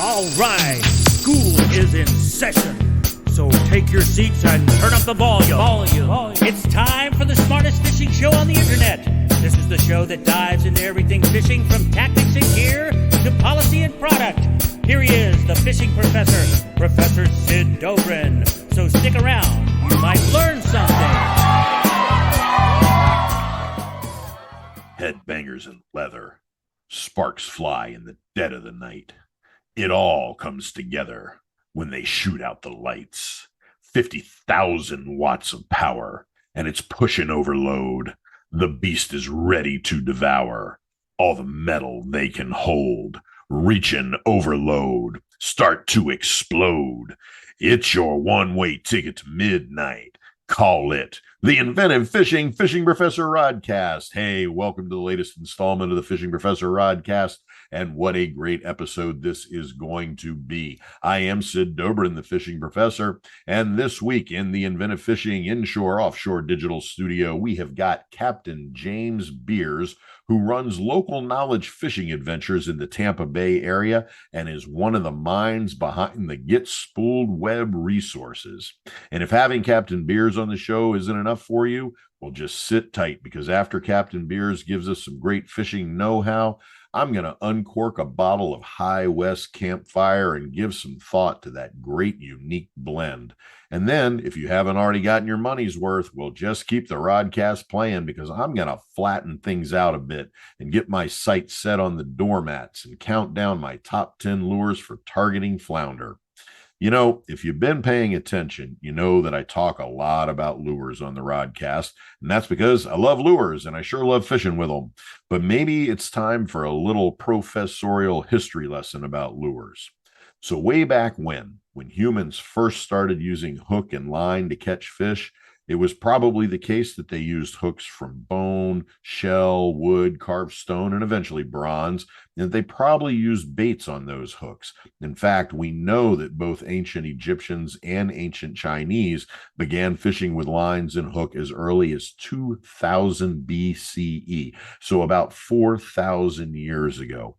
All right, school is in session, so take your seats and turn up the volume. It's time for the smartest fishing show on the internet. This is the show that dives into everything fishing, from tactics and gear to policy and product. Here he is, the fishing professor, Professor Sid Dobrin. So stick around, you might learn something. Headbangers and leather, sparks fly in the dead of the night. It all comes together when they shoot out the lights. 50,000 watts of power, and it's pushing overload. The beast is ready to devour all the metal they can hold. Reaching overload, start to explode. It's your one-way ticket to midnight. Call it the Inventive Fishing Professor Rodcast. Hey, welcome to the latest installment of the Fishing Professor Rodcast, and what a great episode this is going to be. I am Sid Dobrin, the Fishing Professor, and this week in the Inventive Fishing Inshore Offshore Digital Studio, we have got Captain James Beers, who runs local knowledge fishing adventures in the Tampa Bay area and is one of the minds behind the Get Spooled web resources. And if having Captain Beers on the show isn't enough for you, well, just sit tight, because after Captain Beers gives us some great fishing know-how, I'm going to uncork a bottle of High West Campfire and give some thought to that great, unique blend. And then, if you haven't already gotten your money's worth, we'll just keep the Rodcast playing, because I'm going to flatten things out a bit and get my sights set on the doormats and count down my top 10 lures for targeting flounder. You know, if you've been paying attention, you know that I talk a lot about lures on the Rodcast, and that's because I love lures and I sure love fishing with them. But maybe it's time for a little professorial history lesson about lures. So way back when humans first started using hook and line to catch fish, it was probably the case that they used hooks from bone, shell, wood, carved stone, and eventually bronze, and they probably used baits on those hooks. In fact, we know that both ancient Egyptians and ancient Chinese began fishing with lines and hook as early as 2000 BCE, so about 4,000 years ago.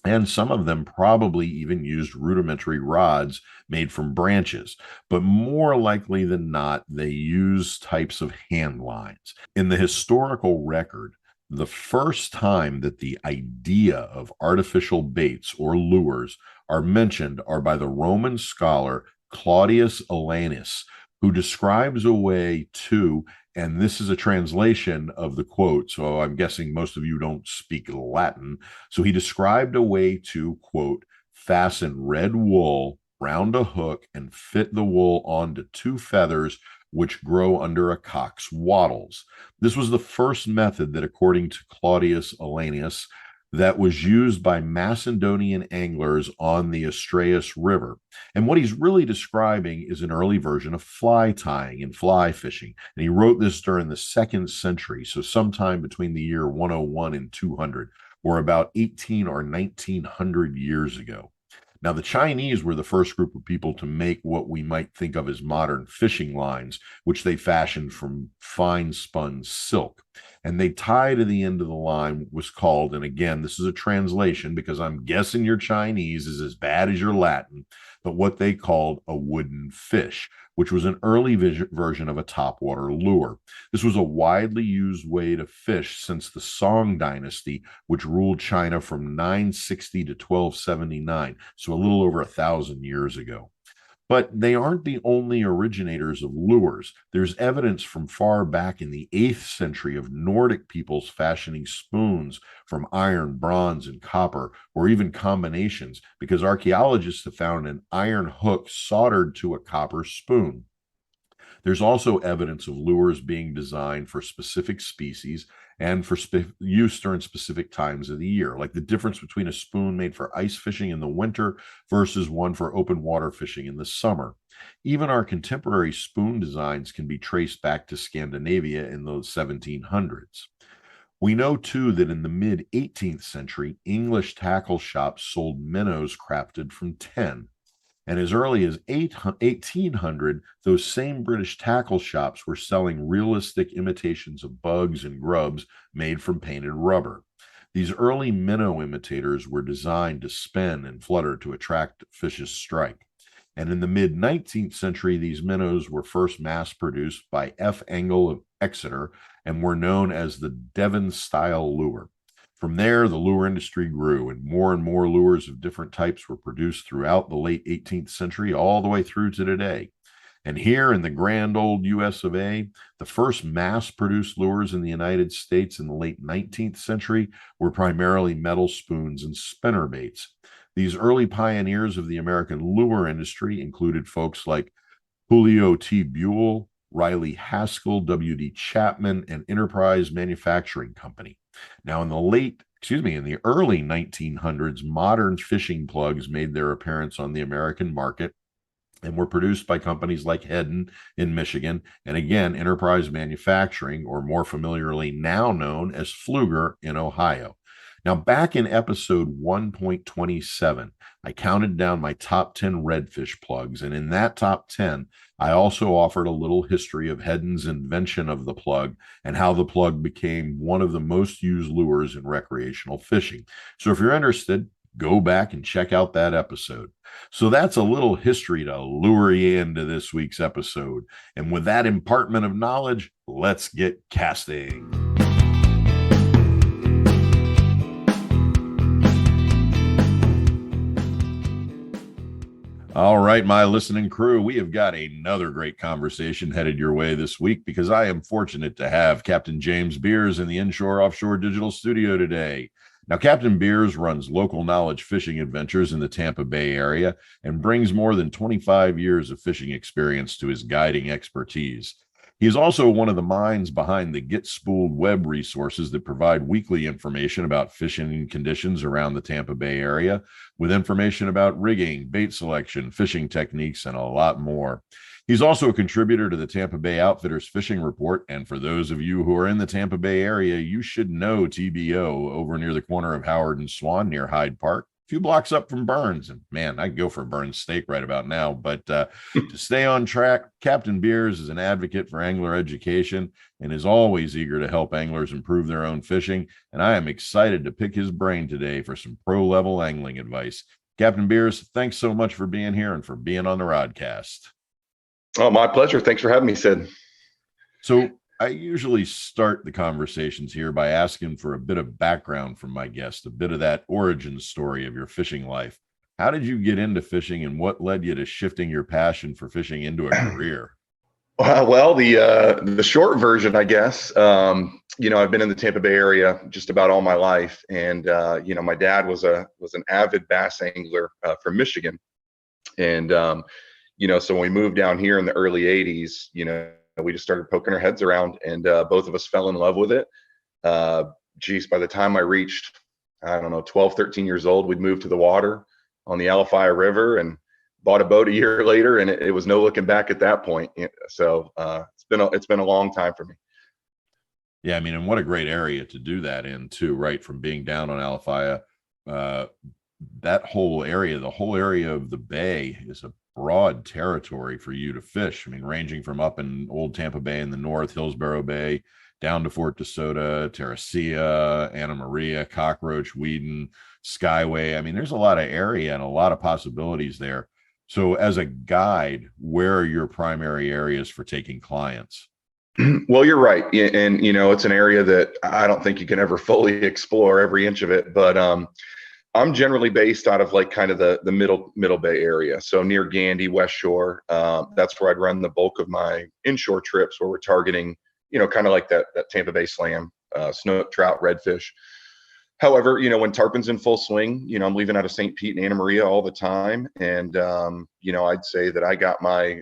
And some of them probably even used rudimentary rods made from branches, but more likely than not, they used types of hand lines. In the historical record, the first time that the idea of artificial baits or lures are mentioned are by the Roman scholar Claudius Alanus, who describes a way to, and this is a translation of the quote, so I'm guessing most of you don't speak Latin. So he described a way to, quote, fasten red wool round a hook and fit the wool onto two feathers which grow under a cock's wattles. This was the first method that, according to Claudius Alanus, that was used by Macedonian anglers on the Astraeus River. And what he's really describing is an early version of fly tying and fly fishing. And he wrote this during the 2nd century, so sometime between the year 101 and 200, or about 18 or 1900 years ago. Now, the Chinese were the first group of people to make what we might think of as modern fishing lines, which they fashioned from fine spun silk. And they tie to the end of the line was called, and again, this is a translation because I'm guessing your Chinese is as bad as your Latin, but what they called a wooden fish, which was an early version of a topwater lure. This was a widely used way to fish since the Song dynasty, which ruled China from 960 to 1279, so a little over 1,000 years ago. But they aren't the only originators of lures. There's evidence from far back in the 8th century of Nordic peoples fashioning spoons from iron, bronze, and copper, or even combinations, because archaeologists have found an iron hook soldered to a copper spoon. There's also evidence of lures being designed for specific species and for use during specific times of the year, like the difference between a spoon made for ice fishing in the winter versus one for open water fishing in the summer. Even our contemporary spoon designs can be traced back to Scandinavia in the 1700s. We know, too, that in the mid-18th century, English tackle shops sold minnows crafted from tin. And as early as 1800, those same British tackle shops were selling realistic imitations of bugs and grubs made from painted rubber. These early minnow imitators were designed to spin and flutter to attract fish's strike. And in the mid 19th century, these minnows were first mass produced by F. Engel of Exeter and were known as the Devon style lure. From there, the lure industry grew, and more lures of different types were produced throughout the late 18th century, all the way through to today. And here in the grand old US of A, the first mass produced lures in the United States in the late 19th century were primarily metal spoons and spinner baits. These early pioneers of the American lure industry included folks like Julio T. Buell, Riley Haskell, W.D. Chapman, and Enterprise Manufacturing Company. Now, in the early 1900s, modern fishing plugs made their appearance on the American market and were produced by companies like Hedden in Michigan, and again, Enterprise Manufacturing, or more familiarly now known as Pfluger in Ohio. Now, back in episode 1.27, I counted down my top 10 redfish plugs, and in that top 10, I also offered a little history of Hedden's invention of the plug and how the plug became one of the most used lures in recreational fishing. So if you're interested, go back and check out that episode. So that's a little history to lure you into this week's episode. And with that impartment of knowledge, let's get casting. All right, my listening crew, we have got another great conversation headed your way this week because I am fortunate to have Captain James Beers in the Inshore Offshore Digital Studio today. Now, Captain Beers runs local knowledge fishing adventures in the Tampa Bay area and brings more than 25 years of fishing experience to his guiding expertise. He is also one of the minds behind the Get Spooled web resources that provide weekly information about fishing conditions around the Tampa Bay area, with information about rigging, bait selection, fishing techniques, and a lot more. He's also a contributor to the Tampa Bay Outfitters Fishing Report, and for those of you who are in the Tampa Bay area, you should know TBO over near the corner of Howard and Swan near Hyde Park, a few blocks up from Burns. And man, I could go for a Burns steak right about now. But to stay on track, Captain Beers is an advocate for angler education and is always eager to help anglers improve their own fishing. And I am excited to pick his brain today for some pro-level angling advice. Captain Beers, thanks so much for being here and for being on the Rodcast. Oh, my pleasure. Thanks for having me, Sid. So I usually start the conversations here by asking for a bit of background from my guest, a bit of that origin story of your fishing life. How did you get into fishing and what led you to shifting your passion for fishing into a career? Well, the short version, I guess, I've been in the Tampa Bay area just about all my life. And, my dad was an avid bass angler from Michigan. And, so when we moved down here in the early 80s, we just started poking our heads around and both of us fell in love with it. By the time I reached, 12, 13 years old, we'd moved to the water on the Alafia River and bought a boat a year later, and it was no looking back at that point. So it's been a long time for me. Yeah, I mean, and what a great area to do that in too, right? From being down on Alafia, that whole area, the whole area of the bay is a broad territory for you to fish. I mean, ranging from up in old Tampa Bay in the north, Hillsborough Bay, down to Fort DeSoto, Teresita, Anna Maria, Cockroach, Whedon, Skyway. I mean, there's a lot of area and a lot of possibilities there. So as a guide, where are your primary areas for taking clients? Well, you're right. And, it's an area that I don't think you can ever fully explore every inch of it, but I'm generally based out of like kind of the middle Bay area. So near Gandy, West Shore. That's where I'd run the bulk of my inshore trips where we're targeting, kind of like that Tampa Bay slam, snook, trout, redfish. However, when tarpon's in full swing, I'm leaving out of St. Pete and Anna Maria all the time. And, I'd say that I got my,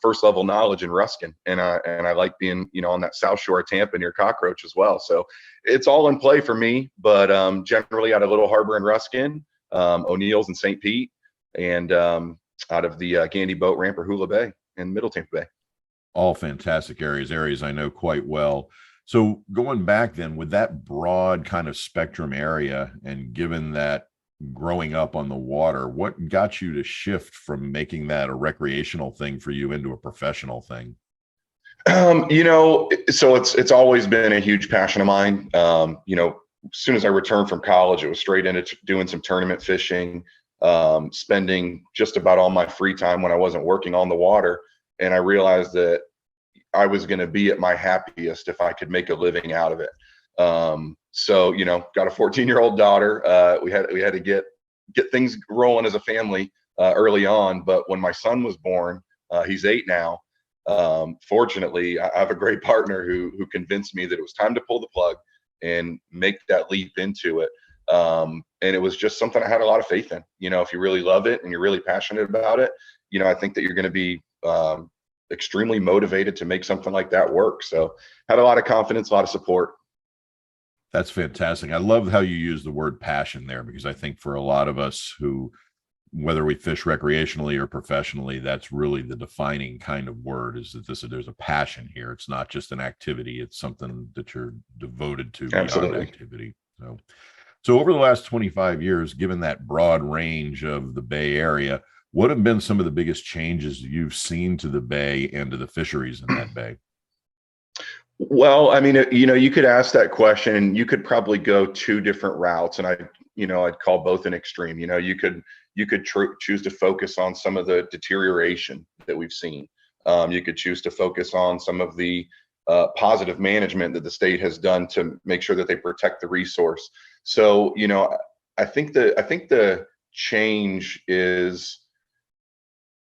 first level knowledge in Ruskin, and I like being, on that South Shore of Tampa near Cockroach as well. So it's all in play for me, but generally out of Little Harbor and Ruskin, O'Neill's and St. Pete, and out of the Gandy Boat Ramp or Hula Bay in Middle Tampa Bay. All fantastic areas I know quite well. So going back then with that broad kind of spectrum area, and given that growing up on the water, what got you to shift from making that a recreational thing for you into a professional thing? So it's always been a huge passion of mine. as soon as I returned from college, it was straight into doing some tournament fishing, spending just about all my free time when I wasn't working on the water. And I realized that I was going to be at my happiest if I could make a living out of it. So, got a 14-year-old daughter. We had to get things rolling as a family early on. But when my son was born, he's 8 now. Fortunately, I have a great partner who convinced me that it was time to pull the plug and make that leap into it. And it was just something I had a lot of faith in. If you really love it and you're really passionate about it, I think that you're going to be extremely motivated to make something like that work. So had a lot of confidence, a lot of support. That's fantastic. I love how you use the word passion there, because I think for a lot of us who, whether we fish recreationally or professionally, that's really the defining kind of word, is that there's a passion here. It's not just an activity. It's something that you're devoted to beyond activity. So over the last 25 years, given that broad range of the Bay Area, what have been some of the biggest changes you've seen to the Bay and to the fisheries in that Bay? Well, I mean, you could ask that question and you could probably go 2 different routes, and I'd call both an extreme. You could choose to focus on some of the deterioration that we've seen. You could choose to focus on some of the positive management that the state has done to make sure that they protect the resource. So, I think the change is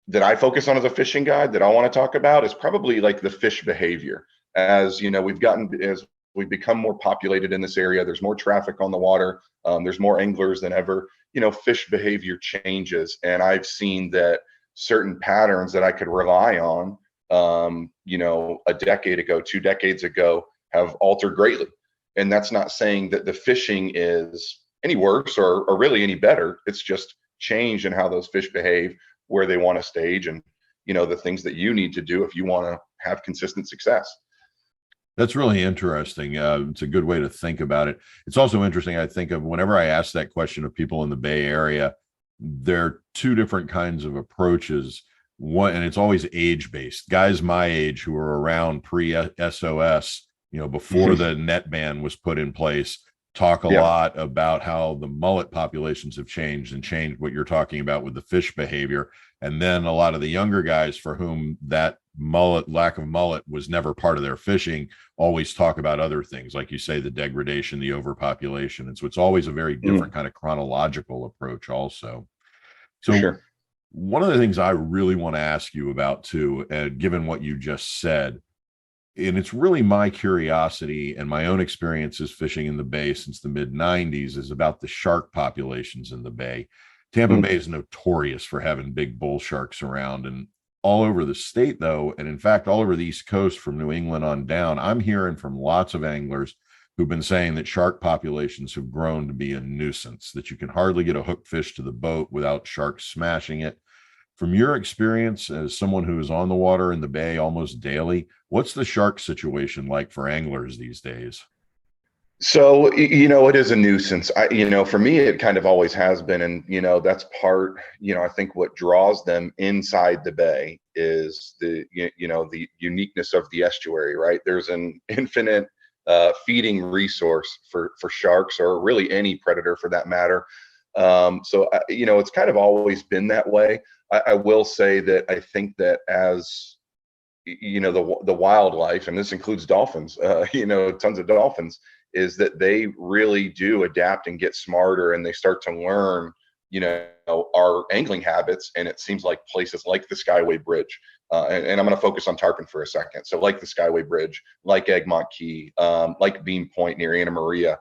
that I focus on as a fishing guide that I want to talk about is probably like the fish behavior. As we've become more populated in this area, there's more traffic on the water. There's more anglers than ever. Fish behavior changes, and I've seen that certain patterns that I could rely on, a decade ago, 2 decades ago, have altered greatly. And that's not saying that the fishing is any worse or really any better. It's just change in how those fish behave, where they want to stage, and the things that you need to do if you want to have consistent success. That's really interesting. It's a good way to think about it. It's also interesting, I think, of whenever I ask that question of people in the Bay Area, there are 2 different kinds of approaches. One, and it's always age-based. Guys my age who are around pre-SOS, before the net ban was put in place, talk a lot about how the mullet populations have changed what you're talking about with the fish behavior. And then a lot of the younger guys for whom that lack of mullet was never part of their fishing, always talk about other things, like you say, the degradation, the overpopulation. And so it's always a very different kind of chronological approach also. So sure. One of the things I really want to ask you about too, given what you just said, and it's really my curiosity and my own experiences fishing in the Bay since the mid-90s, is about the shark populations in the Bay. Tampa Bay is notorious for having big bull sharks around, and all over the state, though, and in fact, all over the East Coast from New England on down, I'm hearing from lots of anglers who've been saying that shark populations have grown to be a nuisance, that you can hardly get a hooked fish to the boat without sharks smashing it. From your experience as someone who is on the water in the Bay almost daily, what's the shark situation like for anglers these days? So, it is a nuisance. For me, it kind of always has been. And, that's part, I think what draws them inside the Bay is the uniqueness of the estuary, right? There's an infinite feeding resource for sharks, or really any predator for that matter. So, it's kind of always been that way. I will say that I think that as, the wildlife, and this includes dolphins, tons of dolphins, is that they really do adapt and get smarter, and they start to learn, our angling habits. And it seems like places like the Skyway Bridge, and I'm going to focus on tarpon for a second. So like the Skyway Bridge, like Egmont Key, like Beam Point near Anna Maria,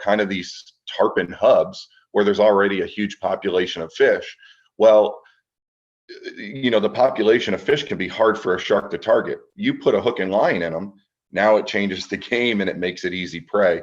kind of these tarpon hubs where there's already a huge population of fish. Well, the population of fish can be hard for a shark to target. You put a hook and line in them, now it changes the game and it makes it easy prey.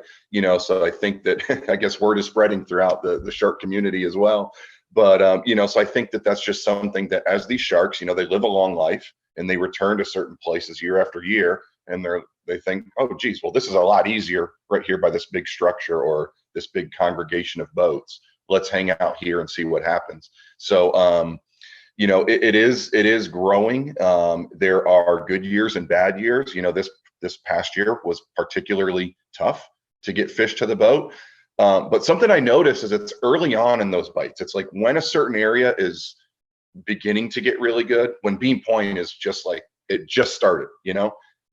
So I think that I guess word is spreading throughout the shark community as well. But so I think that that's just something that, as these sharks, they live a long life and they return to certain places year after year, and they think, oh geez, well, this is a lot easier right here by this big structure or this big congregation of boats. Let's hang out here and see what happens. So it is growing. There are good years and bad years. This past year was particularly tough to get fish to the boat. But something I notice is it's early on in those bites. It's like when a certain area is beginning to get really good, when Bean Point is just like, it just started,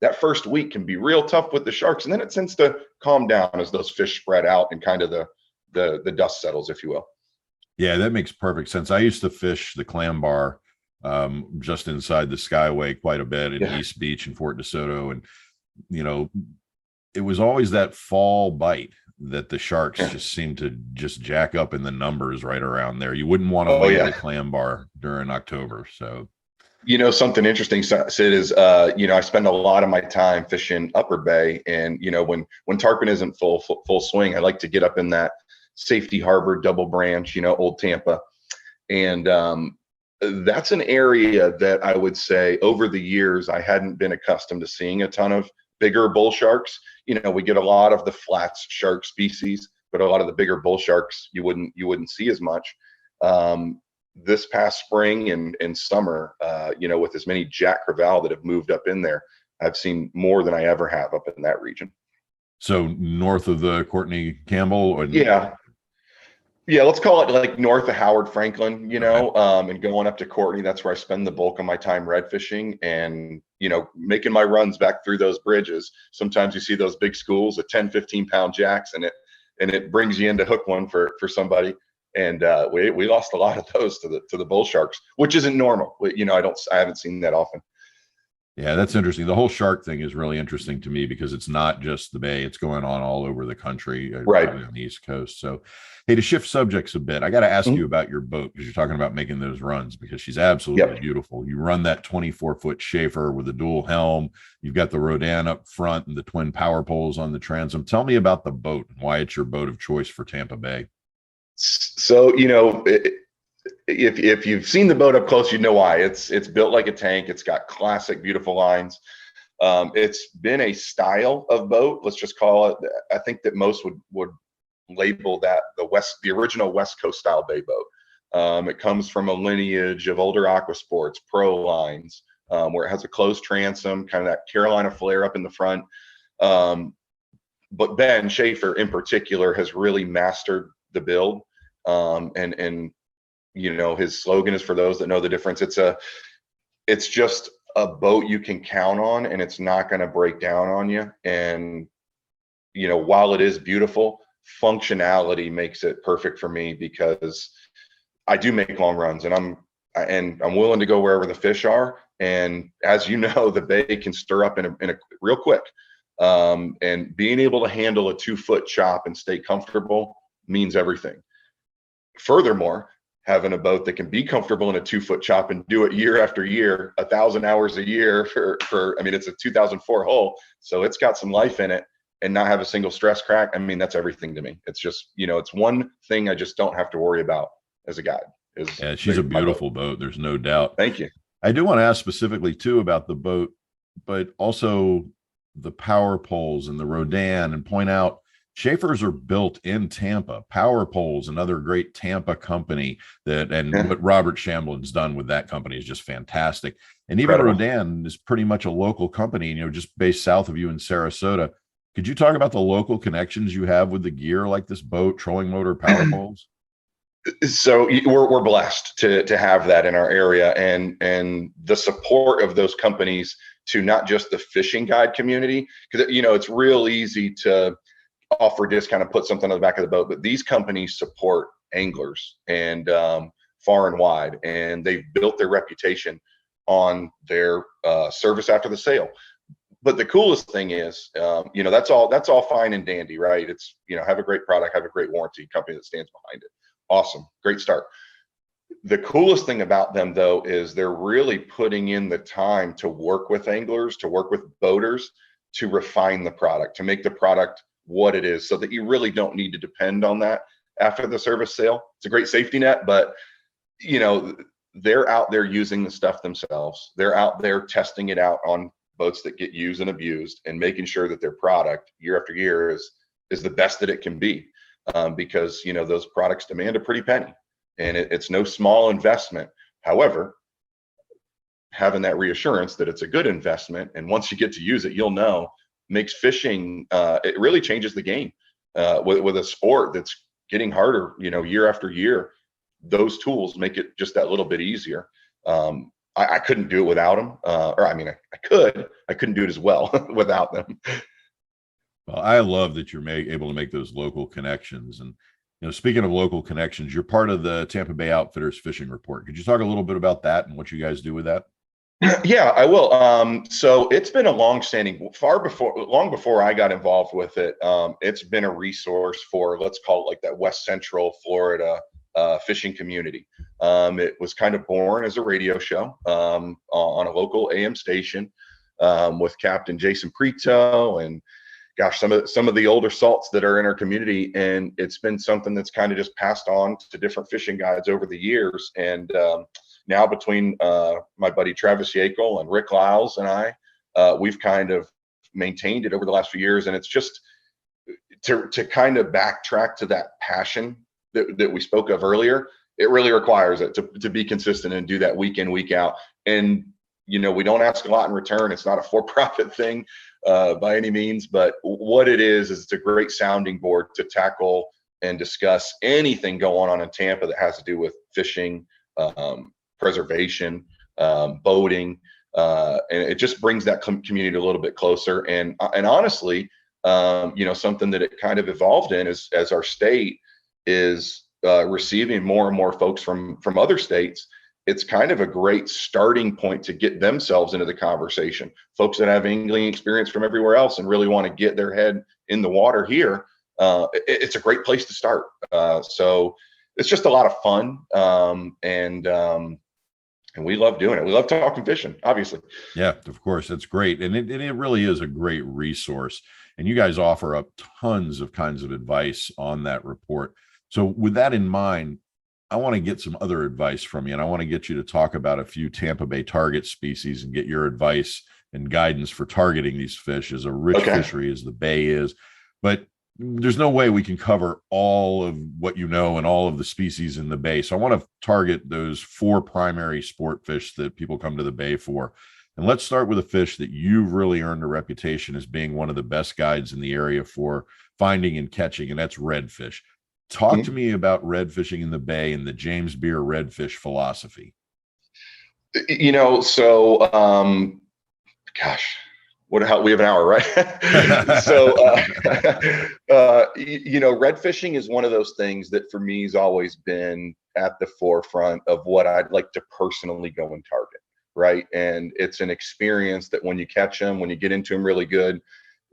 that first week can be real tough with the sharks. And then it tends to calm down as those fish spread out and kind of the dust settles, if you will. Yeah, that makes perfect sense. I used to fish the Clam Bar just inside the Skyway quite a bit in East Beach and Fort DeSoto. And, it was always that fall bite that the sharks just seem to just jack up in the numbers right around there. You wouldn't want to land a Clam Bar during October. So, something interesting, Sid, is, I spend a lot of my time fishing Upper Bay, and, when tarpon isn't full swing, I like to get up in that Safety Harbor, Double Branch, Old Tampa. And that's an area that I would say over the years, I hadn't been accustomed to seeing a ton of bigger bull sharks. We get a lot of the flats shark species, but a lot of the bigger bull sharks you wouldn't see as much. This past spring and summer, with as many Jack Crevalle that have moved up in there, I've seen more than I ever have up in that region. So north of the Courtney Campbell? Yeah, let's call it like north of Howard Franklin, and going up to Courtney. That's where I spend the bulk of my time red fishing and, making my runs back through those bridges. Sometimes you see those big schools of 10, 15 pound jacks, and it brings you in to hook one for somebody. And we lost a lot of those to the bull sharks, which isn't normal. I haven't seen that often. Yeah, that's interesting. The whole shark thing is really interesting to me because it's not just the Bay; it's going on all over the country, right on the East Coast. So, hey, to shift subjects a bit, I got to ask you about your boat because you're talking about making those runs because she's absolutely beautiful. You run that 24-foot Schaefer with a dual helm. You've got the Rodan up front and the twin power poles on the transom. Tell me about the boat and why it's your boat of choice for Tampa Bay. So, if you've seen the boat up close, you know why. It's built like a tank. It's got classic, beautiful lines. It's been a style of boat. Let's just call it. I think that most would label that the original West Coast style bay boat. It comes from a lineage of older aqua sports pro lines, where it has a closed transom, kind of that Carolina flare up in the front. But Ben Schaefer in particular has really mastered the build. And his slogan is, for those that know the difference, it's just a boat you can count on, and it's not going to break down on you. And while it is beautiful, functionality makes it perfect for me because I do make long runs, and I'm willing to go wherever the fish are. And as you know, the Bay can stir up in a real quick. And being able to handle a 2-foot chop and stay comfortable means everything. Furthermore, having a boat that can be comfortable in a 2-foot chop and do it year after year, 1,000 hours a year it's a 2004 hull, so it's got some life in it, and not have a single stress crack. That's everything to me. It's just, it's one thing I just don't have to worry about as a guide. Yeah, she's a beautiful boat. There's no doubt. Thank you. I do want to ask specifically too about the boat, but also the power poles and the Rodan, and point out Schaefers are built in Tampa. Power Poles, another great Tampa company what Robert Shamblin's done with that company is just fantastic. And even Rodan is pretty much a local company, just based south of you in Sarasota. Could you talk about the local connections you have with the gear like this boat, trolling motor, power poles? So we're blessed to have that in our area, and the support of those companies to not just the fishing guide community, because it's real easy to offer discount and put something on the back of the boat, but these companies support anglers and far and wide, and they've built their reputation on their service after the sale. But the coolest thing is, that's all fine and dandy, right? It's, have a great product, have a great warranty, company that stands behind it. Awesome, great start. The coolest thing about them, though, is they're really putting in the time to work with anglers, to work with boaters, to refine the product, to make the product what it is, so that you really don't need to depend on that after the service sale. It's a great safety net, but they're out there using the stuff themselves. They're out there testing it out on boats that get used and abused, and making sure that their product year after year is the best that it can be, because those products demand a pretty penny, and it's no small investment. However, having that reassurance that it's a good investment, and once you get to use it, you'll know makes fishing, it really changes the game. With a sport that's getting harder, year after year, those tools make it just that little bit easier. I couldn't do it without them. I couldn't do it as well without them. Well, I love that you're able to make those local connections. And, speaking of local connections, you're part of the Tampa Bay Outfitters Fishing Report. Could you talk a little bit about that and what you guys do with that? Yeah, I will. So it's been a long before I got involved with it. It's been a resource for, let's call it like that West Central Florida fishing community. It was kind of born as a radio show on a local AM station with Captain Jason Preto and some of the older salts that are in our community. And it's been something that's kind of just passed on to different fishing guides over the years. And now between my buddy Travis Yakel and Rick Lyles and I, we've kind of maintained it over the last few years. And it's just to kind of backtrack to that passion that we spoke of earlier. It really requires it to be consistent and do that week in, week out. And, we don't ask a lot in return. It's not a for-profit thing by any means, but what it is it's a great sounding board to tackle and discuss anything going on in Tampa that has to do with fishing, preservation, boating, and it just brings that community a little bit closer. And honestly, something that it kind of evolved in is as our state is receiving more and more folks from other states. It's kind of a great starting point to get themselves into the conversation. Folks that have angling experience from everywhere else and really want to get their head in the water here, it's a great place to start. So it's just a lot of fun, and we love doing it. We love talking fishing, obviously. Yeah, of course, that's great, and it really is a great resource. And you guys offer up tons of kinds of advice on that report. So with that in mind, I want to get some other advice from you, and I want to get you to talk about a few Tampa Bay target species and get your advice and guidance for targeting these fish as a rich fishery as the Bay is. But there's no way we can cover all of what and all of the species in the Bay. So I want to target those 4 primary sport fish that people come to the Bay for. And let's start with a fish that you've really earned a reputation as being one of the best guides in the area for finding and catching, and that's redfish. Talk to me about red fishing in the Bay and the James Beer redfish philosophy. We have an hour, right? So, red fishing is one of those things that for me has always been at the forefront of what I'd like to personally go and target, right? And it's an experience that when you catch them, when you get into them really good,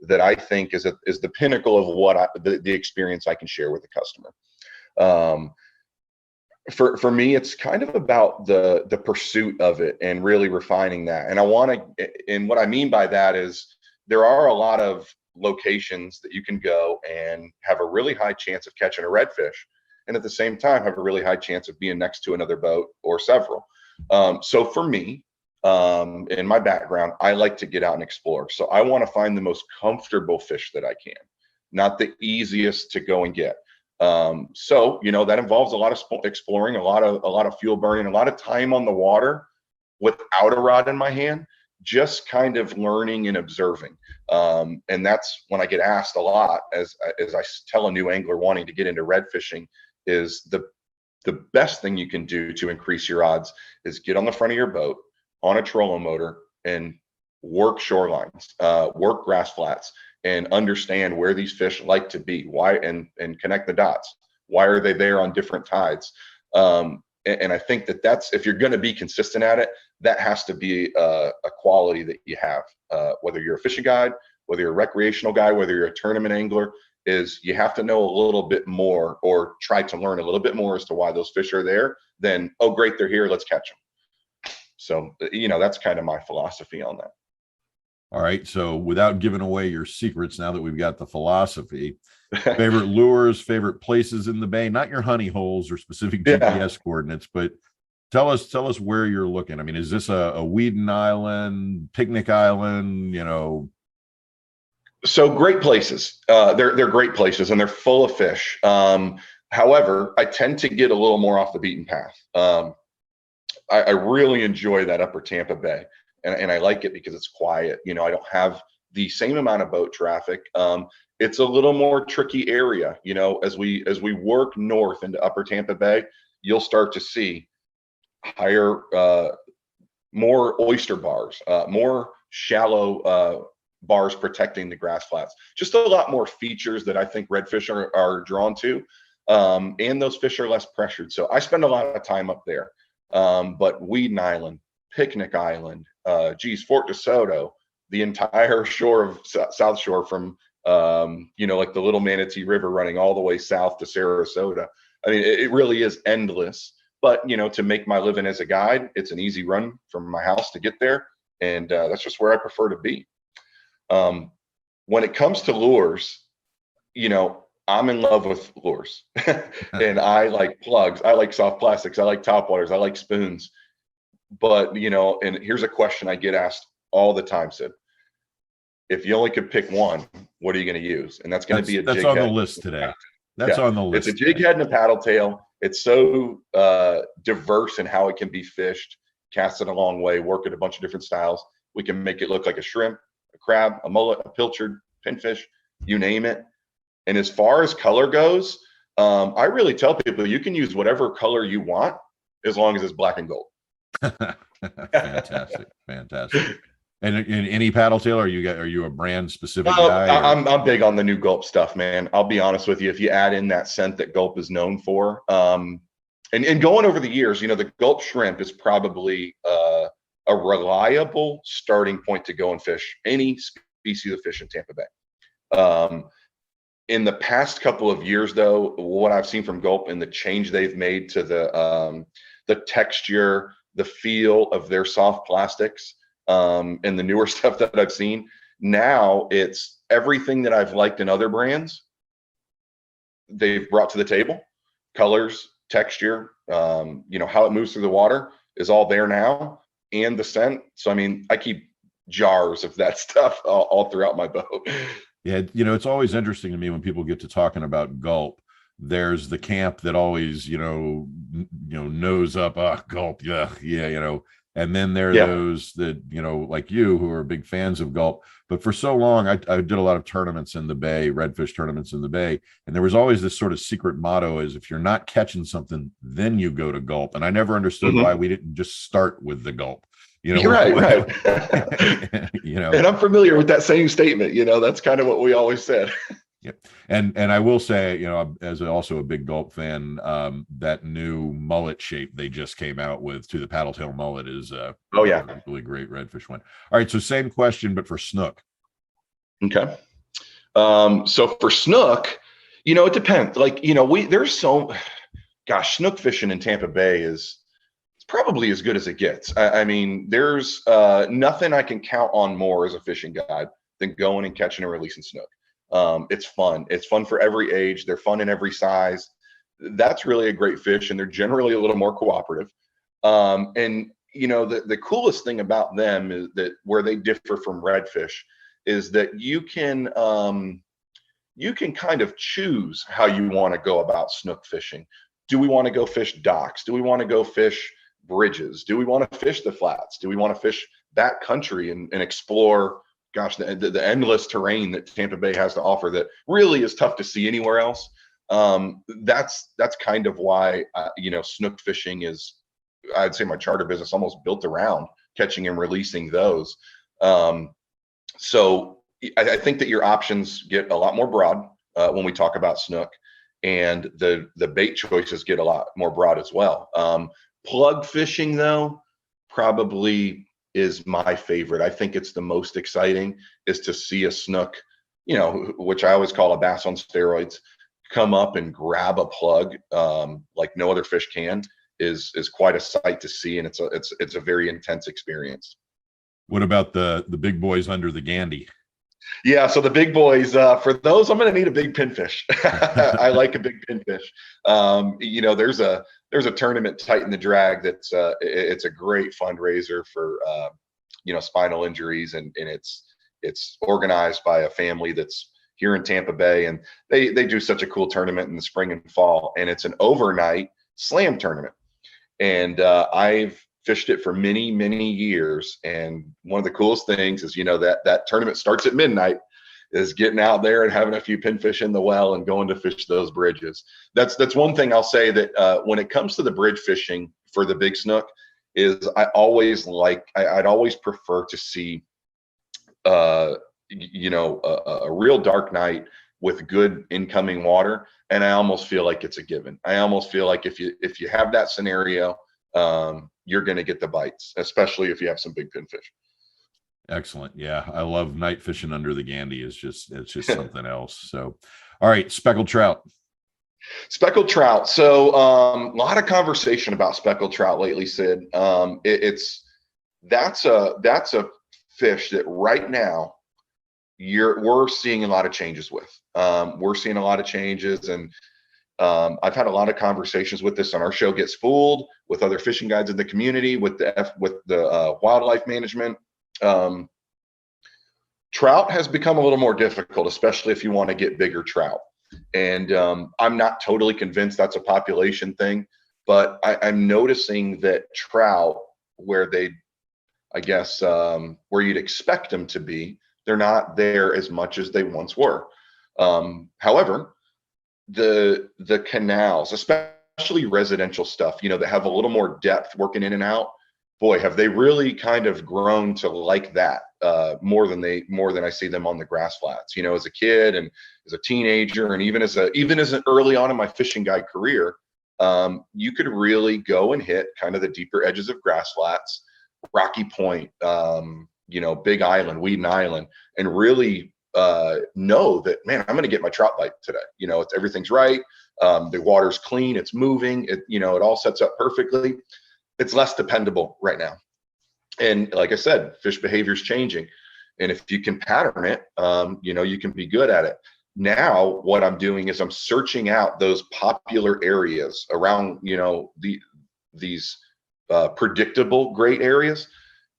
that I think is the pinnacle of what the experience I can share with the customer. For me, it's kind of about the pursuit of it and really refining that. And what I mean by that is there are a lot of locations that you can go and have a really high chance of catching a redfish, and at the same time have a really high chance of being next to another boat or several. So for me, in my background, I like to get out and explore. So I want to find the most comfortable fish that I can, not the easiest to go and get. So that involves a lot of exploring, a lot of fuel burning, a lot of time on the water without a rod in my hand, just kind of learning and observing. And that's when I get asked a lot, as I tell a new angler wanting to get into red fishing, is the best thing you can do to increase your odds is get on the front of your boat on a trolling motor and work shorelines, work grass flats, and understand where these fish like to be, why, and connect the dots. Why are they there on different tides? And I think that's, if you're going to be consistent at it, that has to be a quality that you have, whether you're a fishing guide, whether you're a recreational guide, whether you're a tournament angler, is you have to know a little bit more or try to learn a little bit more as to why those fish are there than, oh, great, they're here, let's catch them. So, that's kind of my philosophy on that. All right. So without giving away your secrets, now that we've got the philosophy, favorite lures, favorite places in the Bay, not your honey holes or specific GPS coordinates, but tell us where you're looking. I mean, is this a Weeden Island, Picnic Island, So great places. They're great places and they're full of fish. However, I tend to get a little more off the beaten path. I really enjoy that upper Tampa Bay. And I like it because it's quiet. I don't have the same amount of boat traffic. It's a little more tricky area, as we work north into upper Tampa Bay, you'll start to see higher, more oyster bars, more shallow bars protecting the grass flats. Just a lot more features that I think redfish are drawn to, and those fish are less pressured. So I spend a lot of time up there. But Weeden Island, Picnic Island, Fort DeSoto, the entire shore of South Shore from like the Little Manatee River running all the way south to Sarasota. I mean, it really is endless. But to make my living as a guide, it's an easy run from my house to get there, and that's just where I prefer to be. When it comes to lures, I'm in love with lures, and I like plugs. I like soft plastics. I like topwaters. I like spoons. But and here's a question I get asked all the time, Sid. If you only could pick one, what are you going to use? And that's going to be a jig head. That's on the list today. That's on the list. It's a jig head and a paddle tail. It's so diverse in how it can be fished, cast it a long way, work at a bunch of different styles. We can make it look like a shrimp, a crab, a mullet, a pilchard, pinfish, you name it. And as far as color goes, I really tell people you can use whatever color you want as long as it's black and gold. Fantastic. And in any paddle tail, are you a brand specific guy? I'm big on the new Gulp stuff, man. I'll be honest with you. If you add in that scent that Gulp is known for, and going over the years, the Gulp shrimp is probably a reliable starting point to go and fish any species of fish in Tampa Bay. In the past couple of years, though, what I've seen from Gulp and the change they've made to the texture, the feel of their soft plastics, and the newer stuff that I've seen, now it's everything that I've liked in other brands they've brought to the table. Colors, texture, how it moves through the water is all there now, and the scent. So I mean, I keep jars of that stuff all throughout my boat. Yeah, it's always interesting to me when people get to talking about Gulp. There's the camp that always nose up, Gulp, yeah. And then there are those that, like you, who are big fans of Gulp. But for so long, I did a lot of tournaments in the Bay, redfish tournaments in the Bay. And there was always this sort of secret motto is if you're not catching something, then you go to Gulp. And I never understood why we didn't just start with the Gulp. You're right. And I'm familiar with that same statement. That's kind of what we always said. Yeah. And I will say, as also a big Gulp fan, that new mullet shape they just came out with to the paddle tail mullet is a really great redfish one. All right. So same question, but for snook. Okay. So for snook, it depends. Like, snook fishing in Tampa Bay is probably as good as it gets. I mean, there's nothing I can count on more as a fishing guide than going and catching and releasing snook. It's fun. It's fun for every age. They're fun in every size. That's really a great fish, and they're generally a little more cooperative. And the coolest thing about them is that where they differ from redfish is that you can kind of choose how you want to go about snook fishing. Do we want to go fish docks? Do we want to go fish bridges? Do we want to fish the flats? Do we want to fish that country and explore the endless terrain that Tampa Bay has to offer that really is tough to see anywhere else? That's kind of why snook fishing is, I'd say, my charter business almost built around catching and releasing those. So I think that your options get a lot more broad when we talk about snook, and the bait choices get a lot more broad as well. Plug fishing, though, probably is my favorite. I think it's the most exciting, is to see a snook, which I always call a bass on steroids, come up and grab a plug like no other fish can is quite a sight to see, and it's a very intense experience. What about the big boys under the Gandy? Yeah, so the big boys, for those, I'm going to need a big pinfish. I like a big pinfish. There's a tournament, Tighten the Drag, that's it's a great fundraiser for spinal injuries, and it's organized by a family that's here in Tampa Bay, and they do such a cool tournament in the spring and fall, and it's an overnight slam tournament. And I've fished it for many, many years. And one of the coolest things is, that tournament starts at midnight, is getting out there and having a few pinfish in the well and going to fish those bridges. That's one thing I'll say, that when it comes to the bridge fishing for the big snook, is I'd always prefer to see a real dark night with good incoming water. And I almost feel like it's a given. I almost feel like if you have that scenario, you're going to get the bites, especially if you have some big pinfish. Excellent. Yeah, I love night fishing under the Gandy. It's just something else. So, all right, speckled trout. Speckled trout. So a lot of conversation about speckled trout lately, Sid. That's a fish that right now we're seeing a lot of changes with. We're seeing a lot of changes, and I've had a lot of conversations with this on our show, Get Spooled, with other fishing guides in the community, with the wildlife management. Trout has become a little more difficult, especially if you want to get bigger trout. And I'm not totally convinced that's a population thing, but I'm noticing that trout, where where you'd expect them to be, they're not there as much as they once were. However, the canals, especially residential stuff, that have a little more depth working in and out, boy, have they really kind of grown to like that more than I see them on the grass flats. As a kid and as a teenager, and even as an early on in my fishing guide career, you could really go and hit kind of the deeper edges of grass flats, Rocky Point, Big Island, Weeden Island, and really know that, man, I'm going to get my trout bite today. Everything's right. The water's clean. It's moving. It all sets up perfectly. It's less dependable right now. And like I said, fish behavior is changing. And if you can pattern it, you can be good at it. Now, what I'm doing is I'm searching out those popular areas around, these predictable great areas,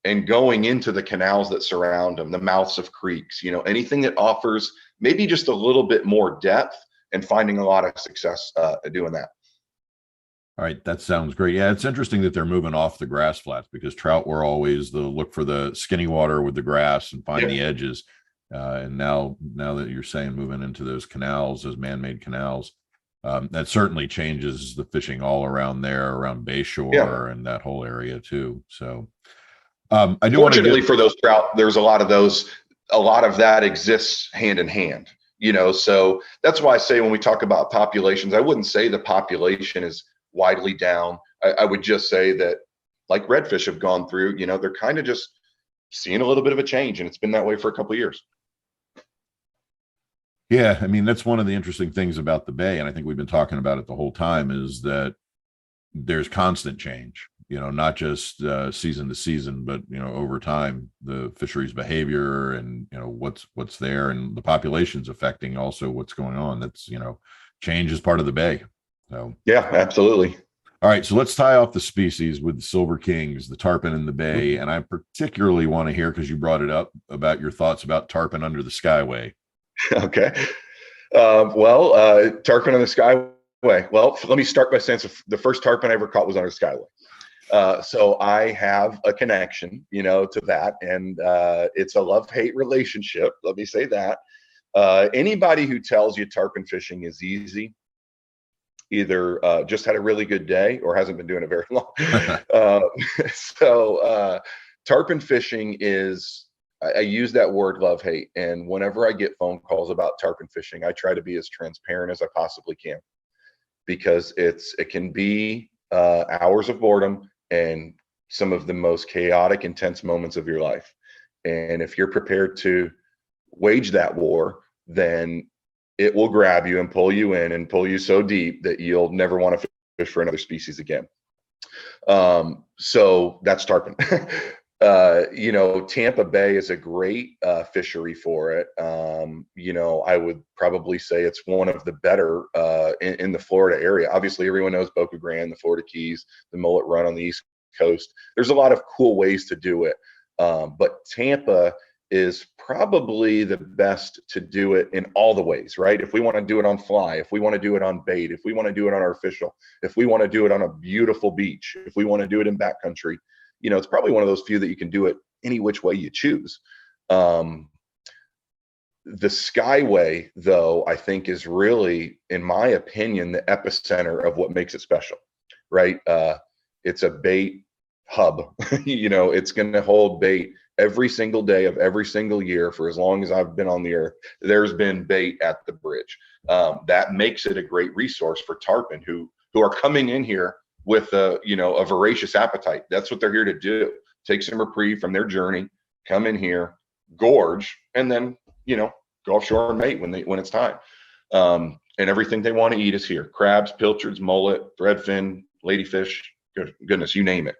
and going into the canals that surround them, the mouths of creeks, anything that offers maybe just a little bit more depth, and finding a lot of success doing that. All right, that sounds great. Yeah, it's interesting that they're moving off the grass flats, because trout were always the look for the skinny water with the grass and find the edges. And now that you're saying moving into those canals, those man-made canals, that certainly changes the fishing all around there, around Bayshore and that whole area too. So I do want to fortunately for those trout, there's a lot of that exists hand in hand, so that's why I say when we talk about populations, I wouldn't say the population is widely down. I would just say that, like redfish have gone through, they're kind of just seeing a little bit of a change, and it's been that way for a couple of years. Yeah, I mean, that's one of the interesting things about the Bay, and I think we've been talking about it the whole time, is that there's constant change, not just season to season, but, over time, the fisheries behavior and, what's there, and the population's affecting also what's going on. That's, change is part of the Bay. So yeah, absolutely. All right, so let's tie off the species with the Silver Kings, the tarpon in the Bay. And I particularly want to hear, because you brought it up, about your thoughts about tarpon under the Skyway. Okay. Tarpon on the Skyway. Well, let me start by saying the first tarpon I ever caught was under the Skyway. So I have a connection, to that. And it's a love-hate relationship. Let me say that. Anybody who tells you tarpon fishing is easy either just had a really good day or hasn't been doing it very long. Tarpon fishing is, I use that word love-hate. And whenever I get phone calls about tarpon fishing, I try to be as transparent as I possibly can, because it can be hours of boredom and some of the most chaotic, intense moments of your life. And if you're prepared to wage that war, then it will grab you and pull you in and pull you so deep that you'll never want to fish for another species again. So that's tarpon. Tampa Bay is a great fishery for it. I would probably say it's one of the better in the Florida area. Obviously, everyone knows Boca Grande, the Florida Keys, the mullet run on the East Coast. There's a lot of cool ways to do it. But Tampa is probably the best to do it in all the ways, right? If we want to do it on fly, if we want to do it on bait, if we want to do it on artificial, if we want to do it on a beautiful beach, if we want to do it in backcountry, it's probably one of those few that you can do it any which way you choose. The Skyway, though, I think is really, in my opinion, the epicenter of what makes it special, right? It's a bait hub. It's going to hold bait every single day of every single year for as long as I've been on the earth. There's been bait at the bridge. That makes it a great resource for tarpon who are coming in here with a voracious appetite. That's what they're here to do. Take some reprieve from their journey, come in here, gorge, and then go offshore and mate when it's time. And everything they want to eat is here: crabs, pilchards, mullet, threadfin, ladyfish. Goodness, you name it,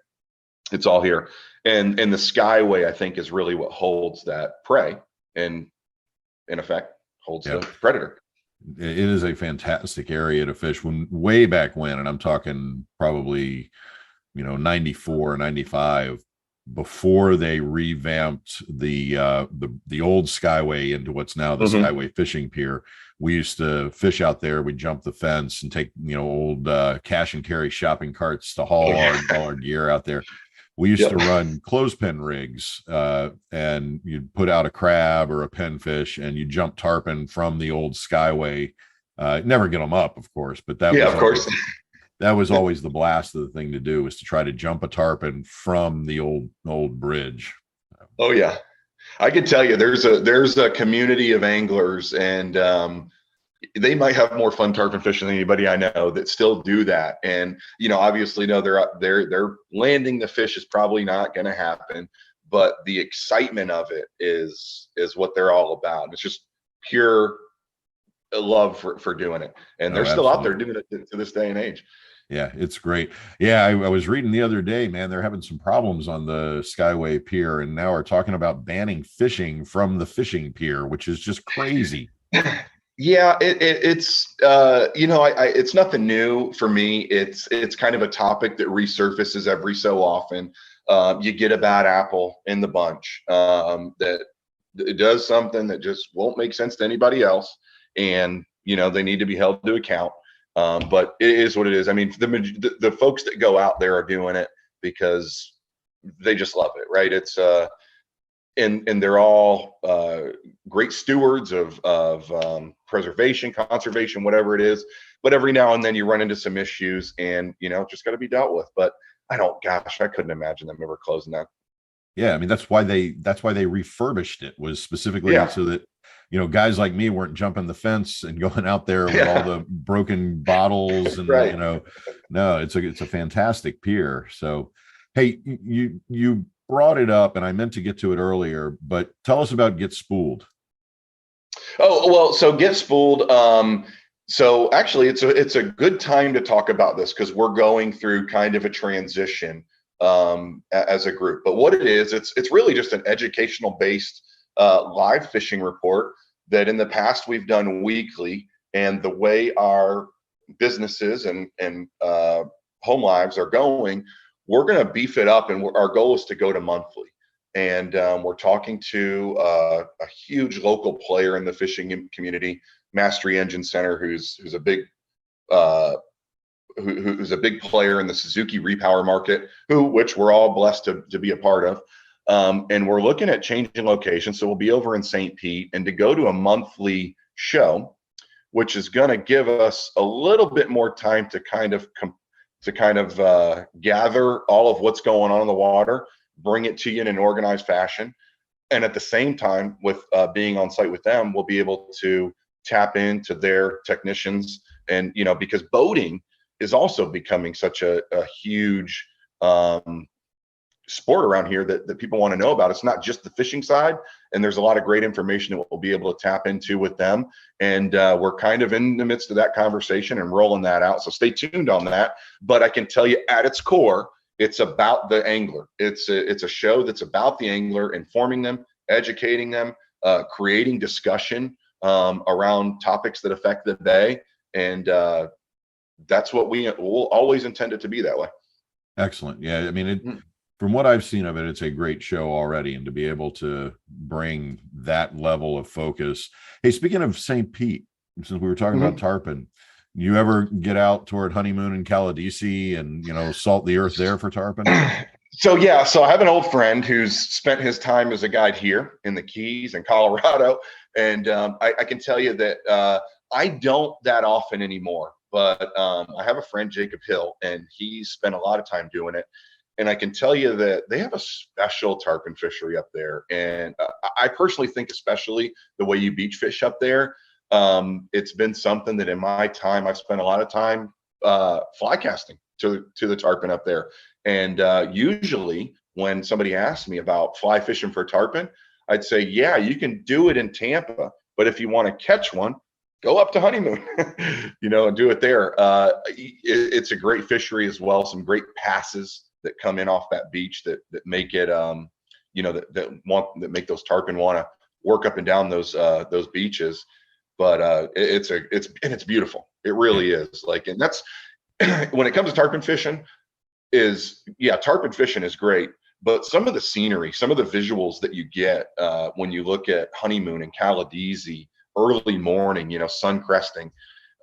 it's all here. And the Skyway, I think, is really what holds that prey, and in effect holds the predator. It is a fantastic area to fish. Way back when, and I'm talking probably 94, 95, before they revamped the old Skyway into what's now the Skyway fishing pier. We used to fish out there. We'd jump the fence and take old cash and carry shopping carts to haul all our gear out there. We used to run clothespin rigs, and you'd put out a crab or a pinfish, and you jump tarpon from the old Skyway. Never get them up, of course, but that was always the blast of the thing to do, was to try to jump a tarpon from the old bridge. Oh yeah, I can tell you, there's a community of anglers, and they might have more fun tarpon fishing than anybody I know that still do that. And obviously, no, they're landing the fish is probably not going to happen, but the excitement of it is what they're all about. It's just pure love for doing it, and they're still out there doing it to this day and age. Yeah, it's great. Yeah, I was reading the other day, man, they're having some problems on the Skyway pier, and now are talking about banning fishing from the fishing pier, which is just crazy. Yeah, it's it's nothing new for me. It's kind of a topic that resurfaces every so often. You get a bad apple in the bunch that it does something that just won't make sense to anybody else, and they need to be held to account. But it is what it is. I mean, the folks that go out there are doing it because they just love it, right? It's and they're all great stewards of preservation, conservation, whatever it is. But every now and then you run into some issues, and just got to be dealt with. But I couldn't imagine them ever closing that. Yeah, I mean, that's why they refurbished it, was specifically so that guys like me weren't jumping the fence and going out there with all the broken bottles and right. No, it's a fantastic pier. So hey, you brought it up, and I meant to get to it earlier, but tell us about Get Spooled. Oh, well, so Get Spooled. So actually, it's a good time to talk about this, because we're going through kind of a transition as a group. But what it is, it's really just an educational based live fishing report that in the past we've done weekly. And the way our businesses and home lives are going, we're going to beef it up, and our goal is to go to monthly. And we're talking to a huge local player in the fishing community, Mastery Engine Center, who's a big who's a big player in the Suzuki repower market, which we're all blessed to be a part of. And we're looking at changing locations, so we'll be over in St. Pete, and to go to a monthly show, which is going to give us a little bit more time to kind of gather all of what's going on in the water, bring it to you in an organized fashion. And at the same time, with being on site with them, we'll be able to tap into their technicians. And, because boating is also becoming such a huge sport around here that people want to know about. It's not just the fishing side, and there's a lot of great information that we'll be able to tap into with them. And we're kind of in the midst of that conversation and rolling that out. So stay tuned on that. But I can tell you, at its core, it's about the angler. It's a show that's about the angler, informing them, educating them, creating discussion around topics that affect the bay. And that's what we'll always intend it to be that way. Excellent. Yeah, I mean, from what I've seen of it, it's a great show already. And to be able to bring that level of focus. Hey, speaking of St. Pete, since we were talking about tarpon, you ever get out toward Honeymoon and Caladesi and, salt the earth there for tarpon? So yeah, so I have an old friend who's spent his time as a guide here in the Keys in Colorado, and I can tell you that I don't that often anymore. But I have a friend, Jacob Hill, and he's spent a lot of time doing it. And I can tell you that they have a special tarpon fishery up there. And I personally think, especially the way you beach fish up there, it's been something that in my time I've spent a lot of time fly casting to the tarpon up there. And usually when somebody asks me about fly fishing for tarpon, I'd say, yeah, you can do it in Tampa, but if you want to catch one, go up to Honeymoon, and do it there. It's a great fishery as well. Some great passes that come in off that beach that make it, that make those tarpon want to work up and down those beaches. But it's beautiful. It really is. And that's when it comes to tarpon fishing. Tarpon fishing is great, but some of the scenery, some of the visuals that you get when you look at Honeymoon and Caladesi early morning, sun cresting,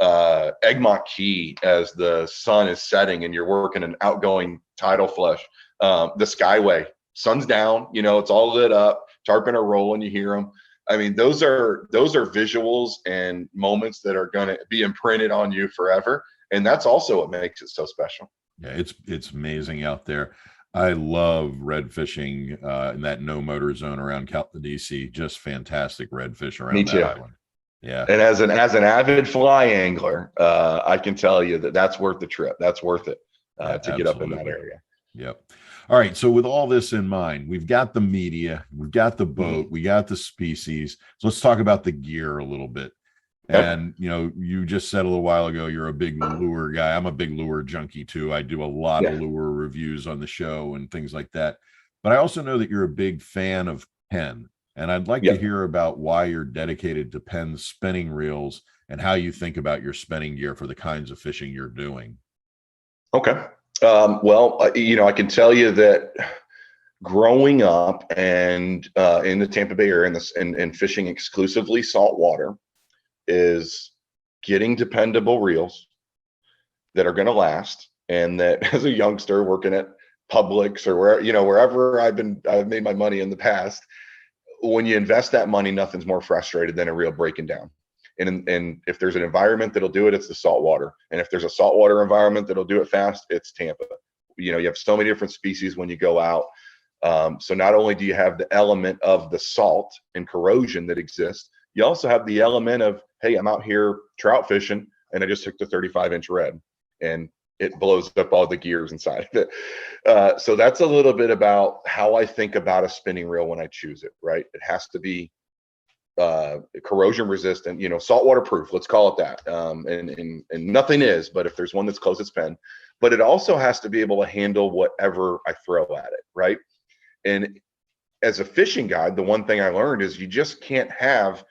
Egmont Key as the sun is setting and you're working an outgoing tidal flush, the Skyway, sun's down, it's all lit up, tarpon are rolling, you hear them. I mean, those are visuals and moments that are going to be imprinted on you forever. And that's also what makes it so special. Yeah, it's amazing out there. I love red fishing in that no motor zone around Caladesi. Just fantastic redfish around that island. Yeah. And as an avid fly angler, I can tell you that's worth the trip. That's worth it to get up in that area. Yep. All right. So with all this in mind, we've got the media, we've got the boat, we got the species. So let's talk about the gear a little bit. And, you just said a little while ago, you're a big lure guy. I'm a big lure junkie too. I do a lot of lure reviews on the show and things like that. But I also know that you're a big fan of Penn. And I'd like to hear about why you're dedicated to Penn's spinning reels and how you think about your spinning gear for the kinds of fishing you're doing. Okay. Well, I can tell you that growing up and in the Tampa Bay area and fishing exclusively saltwater, is getting dependable reels that are going to last. And that as a youngster working at Publix or wherever I've made my money in the past, when you invest that money, nothing's more frustrated than a reel breaking down. And if there's an environment that'll do it, it's the saltwater. And if there's a saltwater environment that'll do it fast, it's Tampa. You have so many different species when you go out. So not only do you have the element of the salt and corrosion that exists, you also have the element of, hey, I'm out here trout fishing and I just took the 35-inch red and it blows up all the gears inside of it. So that's a little bit about how I think about a spinning reel when I choose it, right? It has to be corrosion resistant, saltwater proof, let's call it that. And nothing is, but if there's one that's close, it's Penn. But it also has to be able to handle whatever I throw at it, right? And as a fishing guide, the one thing I learned is you just can't have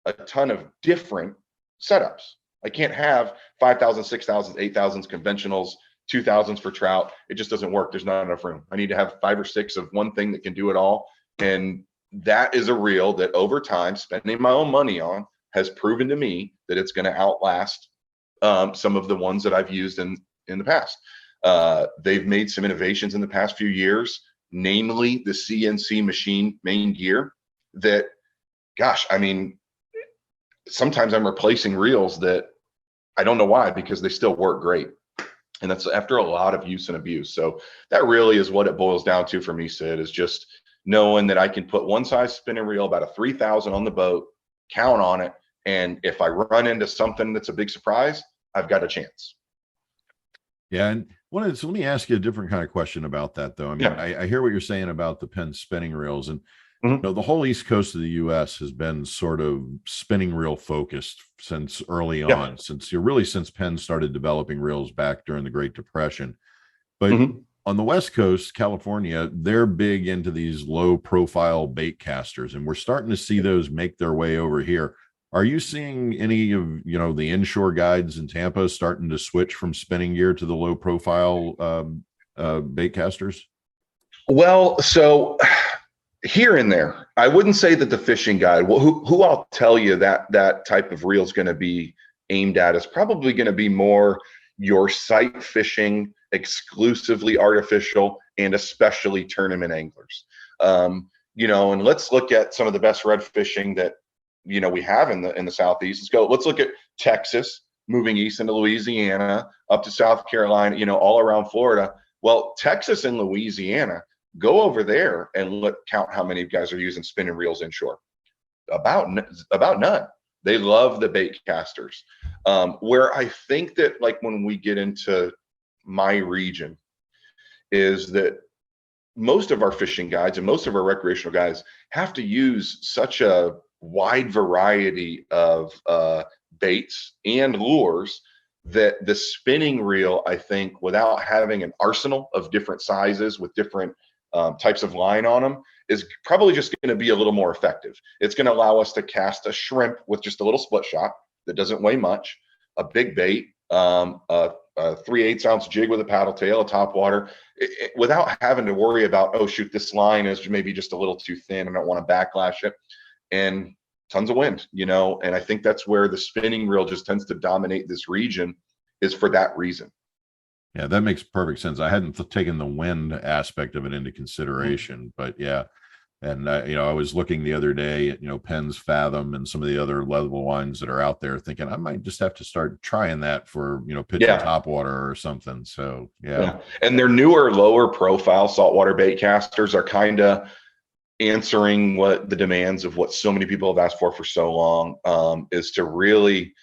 a ton of different setups. I can't have 5,000, 6,000, 8,000s conventionals, 2,000s for trout. It just doesn't work. There's not enough room. I need to have 5 or 6 of one thing that can do it all. And that is a reel that over time, spending my own money on, has proven to me that it's going to outlast some of the ones that I've used in the past. They've made some innovations in the past few years, namely the CNC machine main gear that, gosh, I mean, sometimes I'm replacing reels that I don't know why, because they still work great. And that's after a lot of use and abuse. So that really is what it boils down to for me, Sid, is just knowing that I can put one size spinning reel, about a 3,000 on the boat, count on it. And if I run into something that's a big surprise, I've got a chance. Yeah. And so let me ask you a different kind of question about that, though. I mean, I hear what you're saying about the Penn spinning reels, and the whole East Coast of the U.S. has been sort of spinning reel focused since early on, since Penn started developing reels back during the Great Depression. But on the West Coast, California, they're big into these low profile bait casters, and we're starting to see those make their way over here. Are you seeing any of, the inshore guides in Tampa starting to switch from spinning gear to the low profile bait casters? Well, so here and there, I wouldn't say that the fishing guide, well, who I'll tell you that type of reel is going to be aimed at is probably going to be more your sight fishing, exclusively artificial, and especially tournament anglers. And let's look at some of the best red fishing that we have in the Southeast. Let's look at Texas, moving east into Louisiana, up to South Carolina, all around Florida. Well, Texas and Louisiana, go over there and count how many guys are using spinning reels inshore. About none. They love the bait casters. Where I think that, like, when we get into my region, is that most of our fishing guides and most of our recreational guys have to use such a wide variety of baits and lures that the spinning reel, I think, without having an arsenal of different sizes with different types of line on them, is probably just going to be a little more effective. It's going to allow us to cast a shrimp with just a little split shot that doesn't weigh much, a big bait, a 3/8 ounce jig with a paddle tail, a top water, without having to worry about, oh shoot, this line is maybe just a little too thin, I don't want to backlash it, and tons of wind, and I think that's where the spinning reel just tends to dominate this region, is for that reason. Yeah, that makes perfect sense. I hadn't taken the wind aspect of it into consideration, but yeah. And I was looking the other day at Penn's Fathom and some of the other level lines that are out there, thinking I might just have to start trying that for pitching top water or something. So yeah. And their newer, lower profile saltwater bait casters are kind of answering what the demands of what so many people have asked for so long, is to really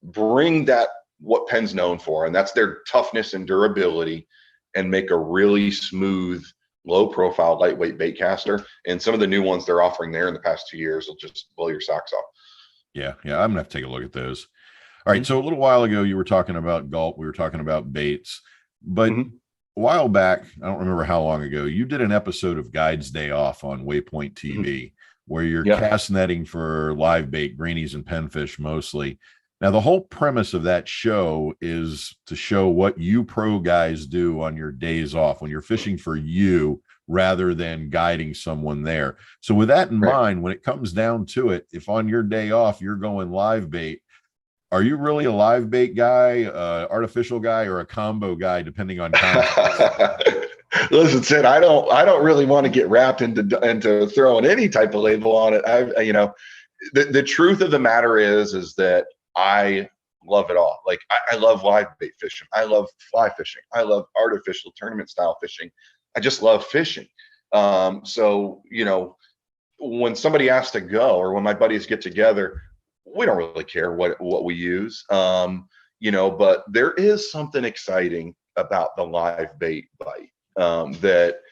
bring that, what Penn's known for, and that's their toughness and durability, and make a really smooth, low profile, lightweight bait caster. And some of the new ones they're offering there in the past 2 years will just blow your socks off. Yeah, I'm gonna have to take a look at those. All right, so a little while ago you were talking about gulp, we were talking about baits, but a while back, I don't remember how long ago, you did an episode of Guides Day Off on Waypoint TV, where you're cast netting for live bait, greenies and penfish mostly. Now, the whole premise of that show is to show what you pro guys do on your days off when you're fishing for you, rather than guiding someone there. So with that in mind, when it comes down to it, if on your day off you're going live bait, are you really a live bait guy, artificial guy, or a combo guy, depending on context? Listen, Sid, I don't really want to get wrapped into throwing any type of label on it. The truth of the matter is that I love it all. Like, I love live bait fishing. I love fly fishing. I love artificial tournament style fishing. I just love fishing. So, when somebody asks to go, or when my buddies get together, we don't really care what we use. But there is something exciting about the live bait bite, that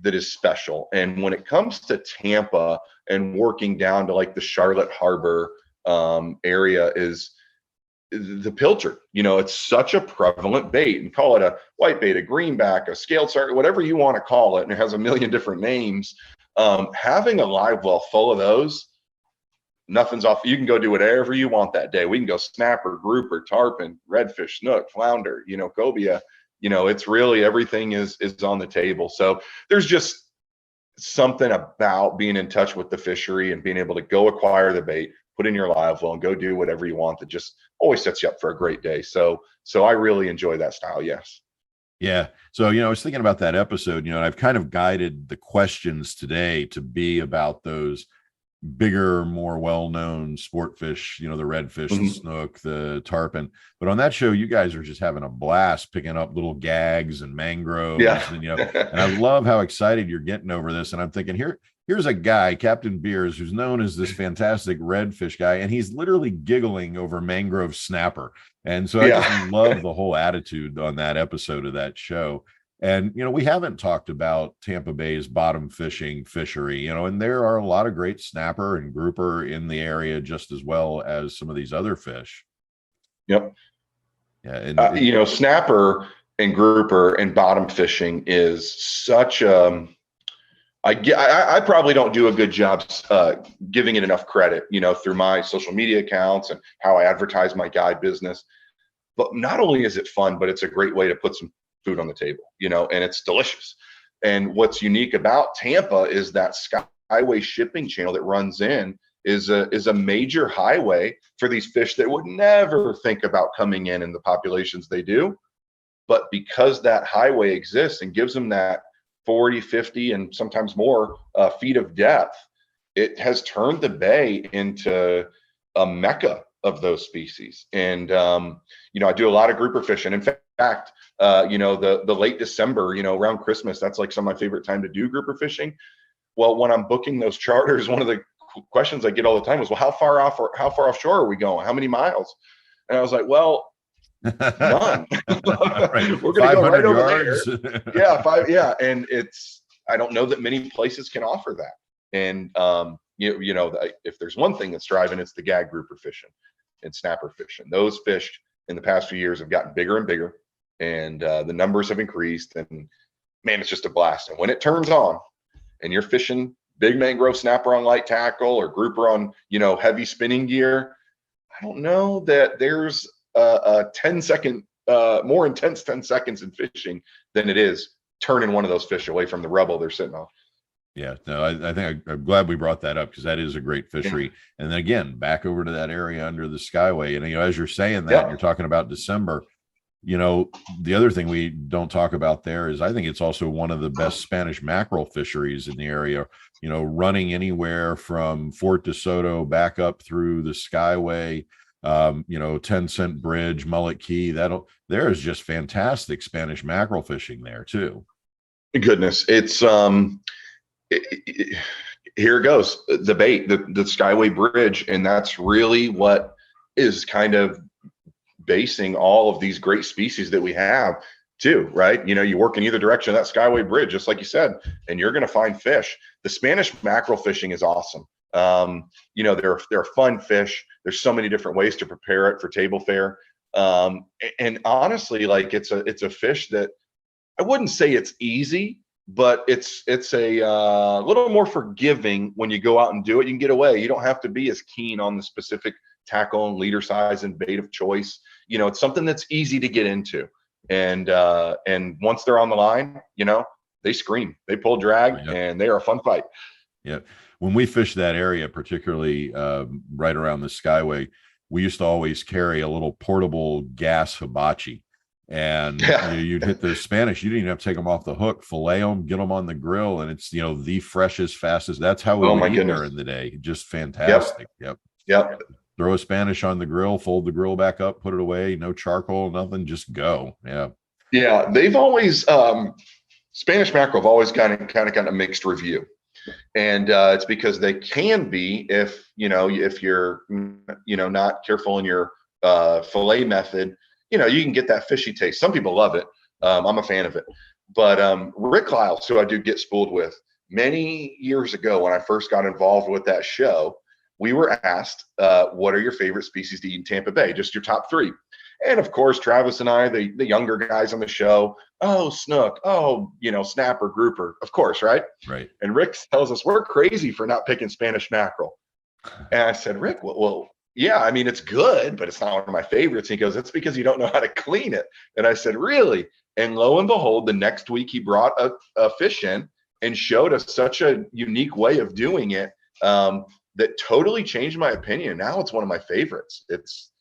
is special. And when it comes to Tampa and working down to like the Charlotte Harbor area, is the pilchard. It's such a prevalent bait, and call it a white bait, a greenback, a scaled sardine, whatever you want to call it, and it has a million different names. Having a live well full of those, nothing's off. You can go do whatever you want that day. We can go snapper, grouper, tarpon, redfish, snook, flounder, cobia. It's really, everything is on the table. So there's just something about being in touch with the fishery and being able to go acquire the bait, put in your live well, and go do whatever you want, that just always sets you up for a great day. So I really enjoy that style. Yes. Yeah. So, I was thinking about that episode, and I've kind of guided the questions today to be about those bigger, more well-known sport fish, the redfish, the snook, the tarpon. But on that show, you guys are just having a blast picking up little gags and mangroves. And, and I love how excited you're getting over this. And I'm thinking, here's a guy, Captain Beers, who's known as this fantastic redfish guy, and he's literally giggling over mangrove snapper. And so I just love the whole attitude on that episode of that show. And, we haven't talked about Tampa Bay's bottom fishing fishery, and there are a lot of great snapper and grouper in the area, just as well as some of these other fish. Yep. Yeah. And snapper and grouper and bottom fishing is such I probably don't do a good job giving it enough credit, through my social media accounts and how I advertise my guide business. But not only is it fun, but it's a great way to put some food on the table, and it's delicious. And what's unique about Tampa is that Skyway shipping channel that runs in is a major highway for these fish that would never think about coming in the populations they do. But because that highway exists and gives them that 40, 50, and sometimes more feet of depth, it has turned the bay into a mecca of those species. And, I do a lot of grouper fishing. In fact, the late December, around Christmas, that's like some of my favorite time to do grouper fishing. Well, when I'm booking those charters, one of the questions I get all the time was, well, how far offshore are we going? How many miles? And I was like, well, none. Right. We're going to go right over yards. there. Yeah. And I don't know that many places can offer that. And, if there's one thing that's driving, it's the gag grouper fishing and snapper fishing. Those fish in the past few years have gotten bigger and bigger, and the numbers have increased, and man, it's just a blast. And when it turns on and you're fishing big mangrove snapper on light tackle or grouper on, heavy spinning gear, I don't know that there's a 10-second, more intense 10 seconds in fishing than it is turning one of those fish away from the rubble they're sitting on. Yeah, no, I think I'm glad we brought that up, because that is a great fishery. Yeah. And then again, back over to that area under the Skyway. And, as you're saying that, you're talking about December, the other thing we don't talk about there is I think it's also one of the best Spanish mackerel fisheries in the area, running anywhere from Fort DeSoto back up through the Skyway, 10-cent bridge, Mullet Key. There is just fantastic Spanish mackerel fishing there too. Goodness. It's, here it goes, the bait, the Skyway Bridge. And that's really what is kind of basing all of these great species that we have too, right? You work in either direction of that Skyway Bridge, just like you said, and you're going to find fish. The Spanish mackerel fishing is awesome. They're fun fish. There's so many different ways to prepare it for table fare. And honestly, like it's a fish that I wouldn't say it's easy, but it's a little more forgiving when you go out and do it. You can get away. You don't have to be as keen on the specific tackle and leader size and bait of choice. It's something that's easy to get into. And once they're on the line, they scream, they pull drag, and they are a fun fight. Yeah. When we fish that area, particularly right around the Skyway, we used to always carry a little portable gas hibachi. And you'd hit the Spanish. You didn't even have to take them off the hook, fillet them, get them on the grill, and it's the freshest, fastest. That's how we would eat during the day. Just fantastic. Yep. Throw a Spanish on the grill, fold the grill back up, put it away. No charcoal, nothing. Just go. Yeah. They've always Spanish mackerel have always kind of got a mixed review, and it's because they can be if you're not careful in your fillet method. You can get that fishy taste. Some people love it. I'm a fan of it. But Rick Lyles, who I do Get Spooled with, many years ago when I first got involved with that show, we were asked, what are your favorite species to eat in Tampa Bay? Just your top 3. And of course, Travis and I, the younger guys on the show, snook, snapper, grouper, of course, right? Right. And Rick tells us we're crazy for not picking Spanish mackerel. And I said, Rick, well, yeah, I mean, it's good, but it's not one of my favorites. He goes, it's because you don't know how to clean it. And I said, really? And lo and behold, the next week he brought a fish in and showed us such a unique way of doing it that totally changed my opinion. Now it's one of my favorites. It's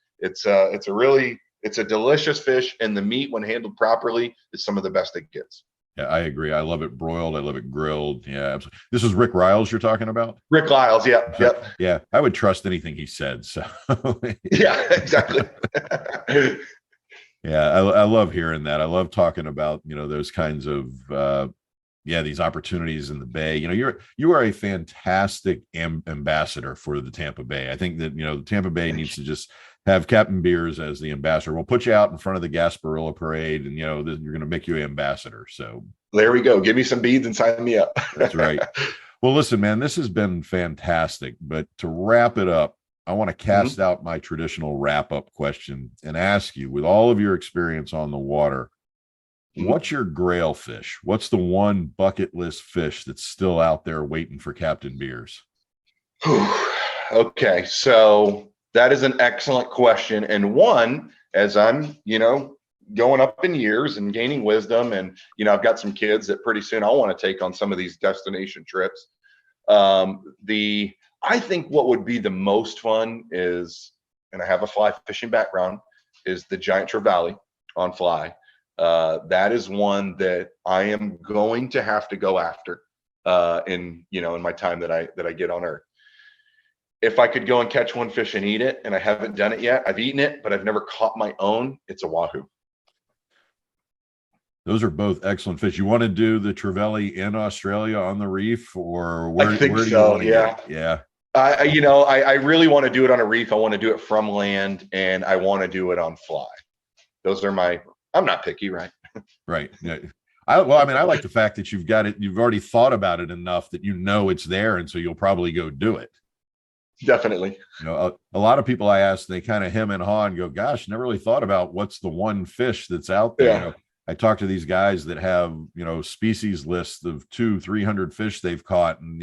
a delicious fish, and the meat, when handled properly, is some of the best it gets. Yeah, I agree. I love it broiled. I love it grilled. Yeah, absolutely. This is Rick Lyles you're talking about? Rick Lyles, yeah. Yep. Yeah, I would trust anything he said. So yeah, exactly. Yeah, I love hearing that. I love talking about, those kinds of these opportunities in the Bay. You are a fantastic ambassador for the Tampa Bay. I think that, the Tampa Bay needs to just have Captain Beers as the ambassador. We'll put you out in front of the Gasparilla parade, and you're going to make you ambassador. So there we go. Give me some beads and sign me up. That's right. Well, listen, man, this has been fantastic. But to wrap it up, I want to cast out my traditional wrap-up question and ask you, with all of your experience on the water, what's your grail fish? What's the one bucket list fish that's still out there waiting for Captain Beers? Okay, so that is an excellent question, and one, as I'm, going up in years and gaining wisdom. And, I've got some kids that pretty soon I'll want to take on some of these destination trips. I think what would be the most fun is, and I have a fly fishing background, is the giant trevally on fly. That is one that I am going to have to go after in my time that I get on Earth. If I could go and catch one fish and eat it, and I haven't done it yet, I've eaten it, but I've never caught my own, it's a wahoo. Those are both excellent fish. You want to do the trevally in Australia on the reef, or I think so. Yeah. Yeah. I really want to do it on a reef. I want to do it from land, and I want to do it on fly. Those are I'm not picky, right? Right. Yeah. I like the fact that you've got it. You've already thought about it enough that it's there. And so you'll probably go do it. Definitely. A lot of people I ask, they kind of hem and haw and go, gosh, never really thought about what's the one fish that's out there. Yeah. I talk to these guys that have, species lists of 200-300 fish they've caught, and,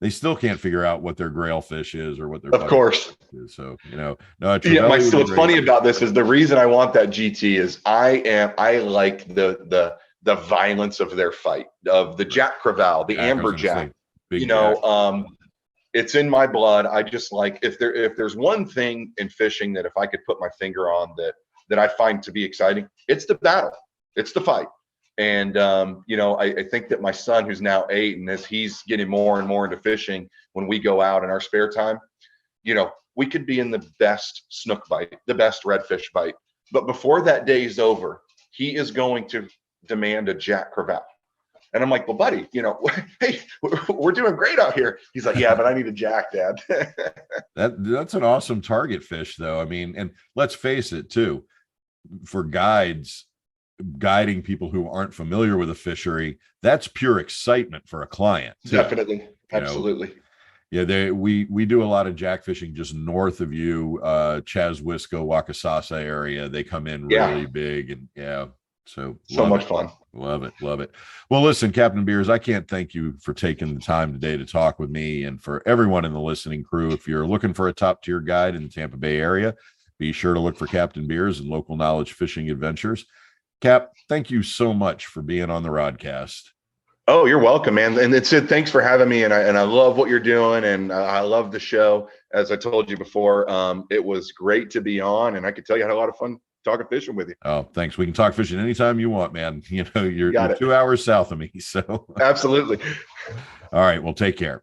they still can't figure out what their grail fish is or what their, of course, is. So, no. So what's funny about this is the reason I want that GT is I like the violence of their fight, of the Jack Crevalle, the amberjack, it's in my blood. I just like, if there's one thing in fishing that if I could put my finger on that I find to be exciting, it's the battle. It's the fight. And, I think that my son, who's now 8, and as he's getting more and more into fishing, when we go out in our spare time, we could be in the best snook bite, the best redfish bite. But before that day's over, he is going to demand a Jack Crevalle. And I'm like, well, buddy, hey, we're doing great out here. He's like, yeah, but I need a Jack, Dad. That's an awesome target fish, though. I mean, and let's face it, too, for guiding people who aren't familiar with a fishery, that's pure excitement for a client, too. Definitely. Absolutely. We do a lot of jack fishing just north of you, Chaswisco, Wakasasa area. They come in really big, and so much fun. Love it. Well, listen, Captain Beers, I can't thank you for taking the time today to talk with me, and for everyone in the listening crew. If you're looking for a top tier guide in the Tampa Bay area, be sure to look for Captain Beers and Local Knowledge Fishing Adventures. Cap, thank you so much for being on the Rodcast. Oh, you're welcome, man. And thanks for having me. And I love what you're doing, and I love the show. As I told you before, it was great to be on, and I could tell you I had a lot of fun talking fishing with you. Oh, thanks. We can talk fishing anytime you want, man. You're 2 hours south of me, so absolutely. All right, well, take care.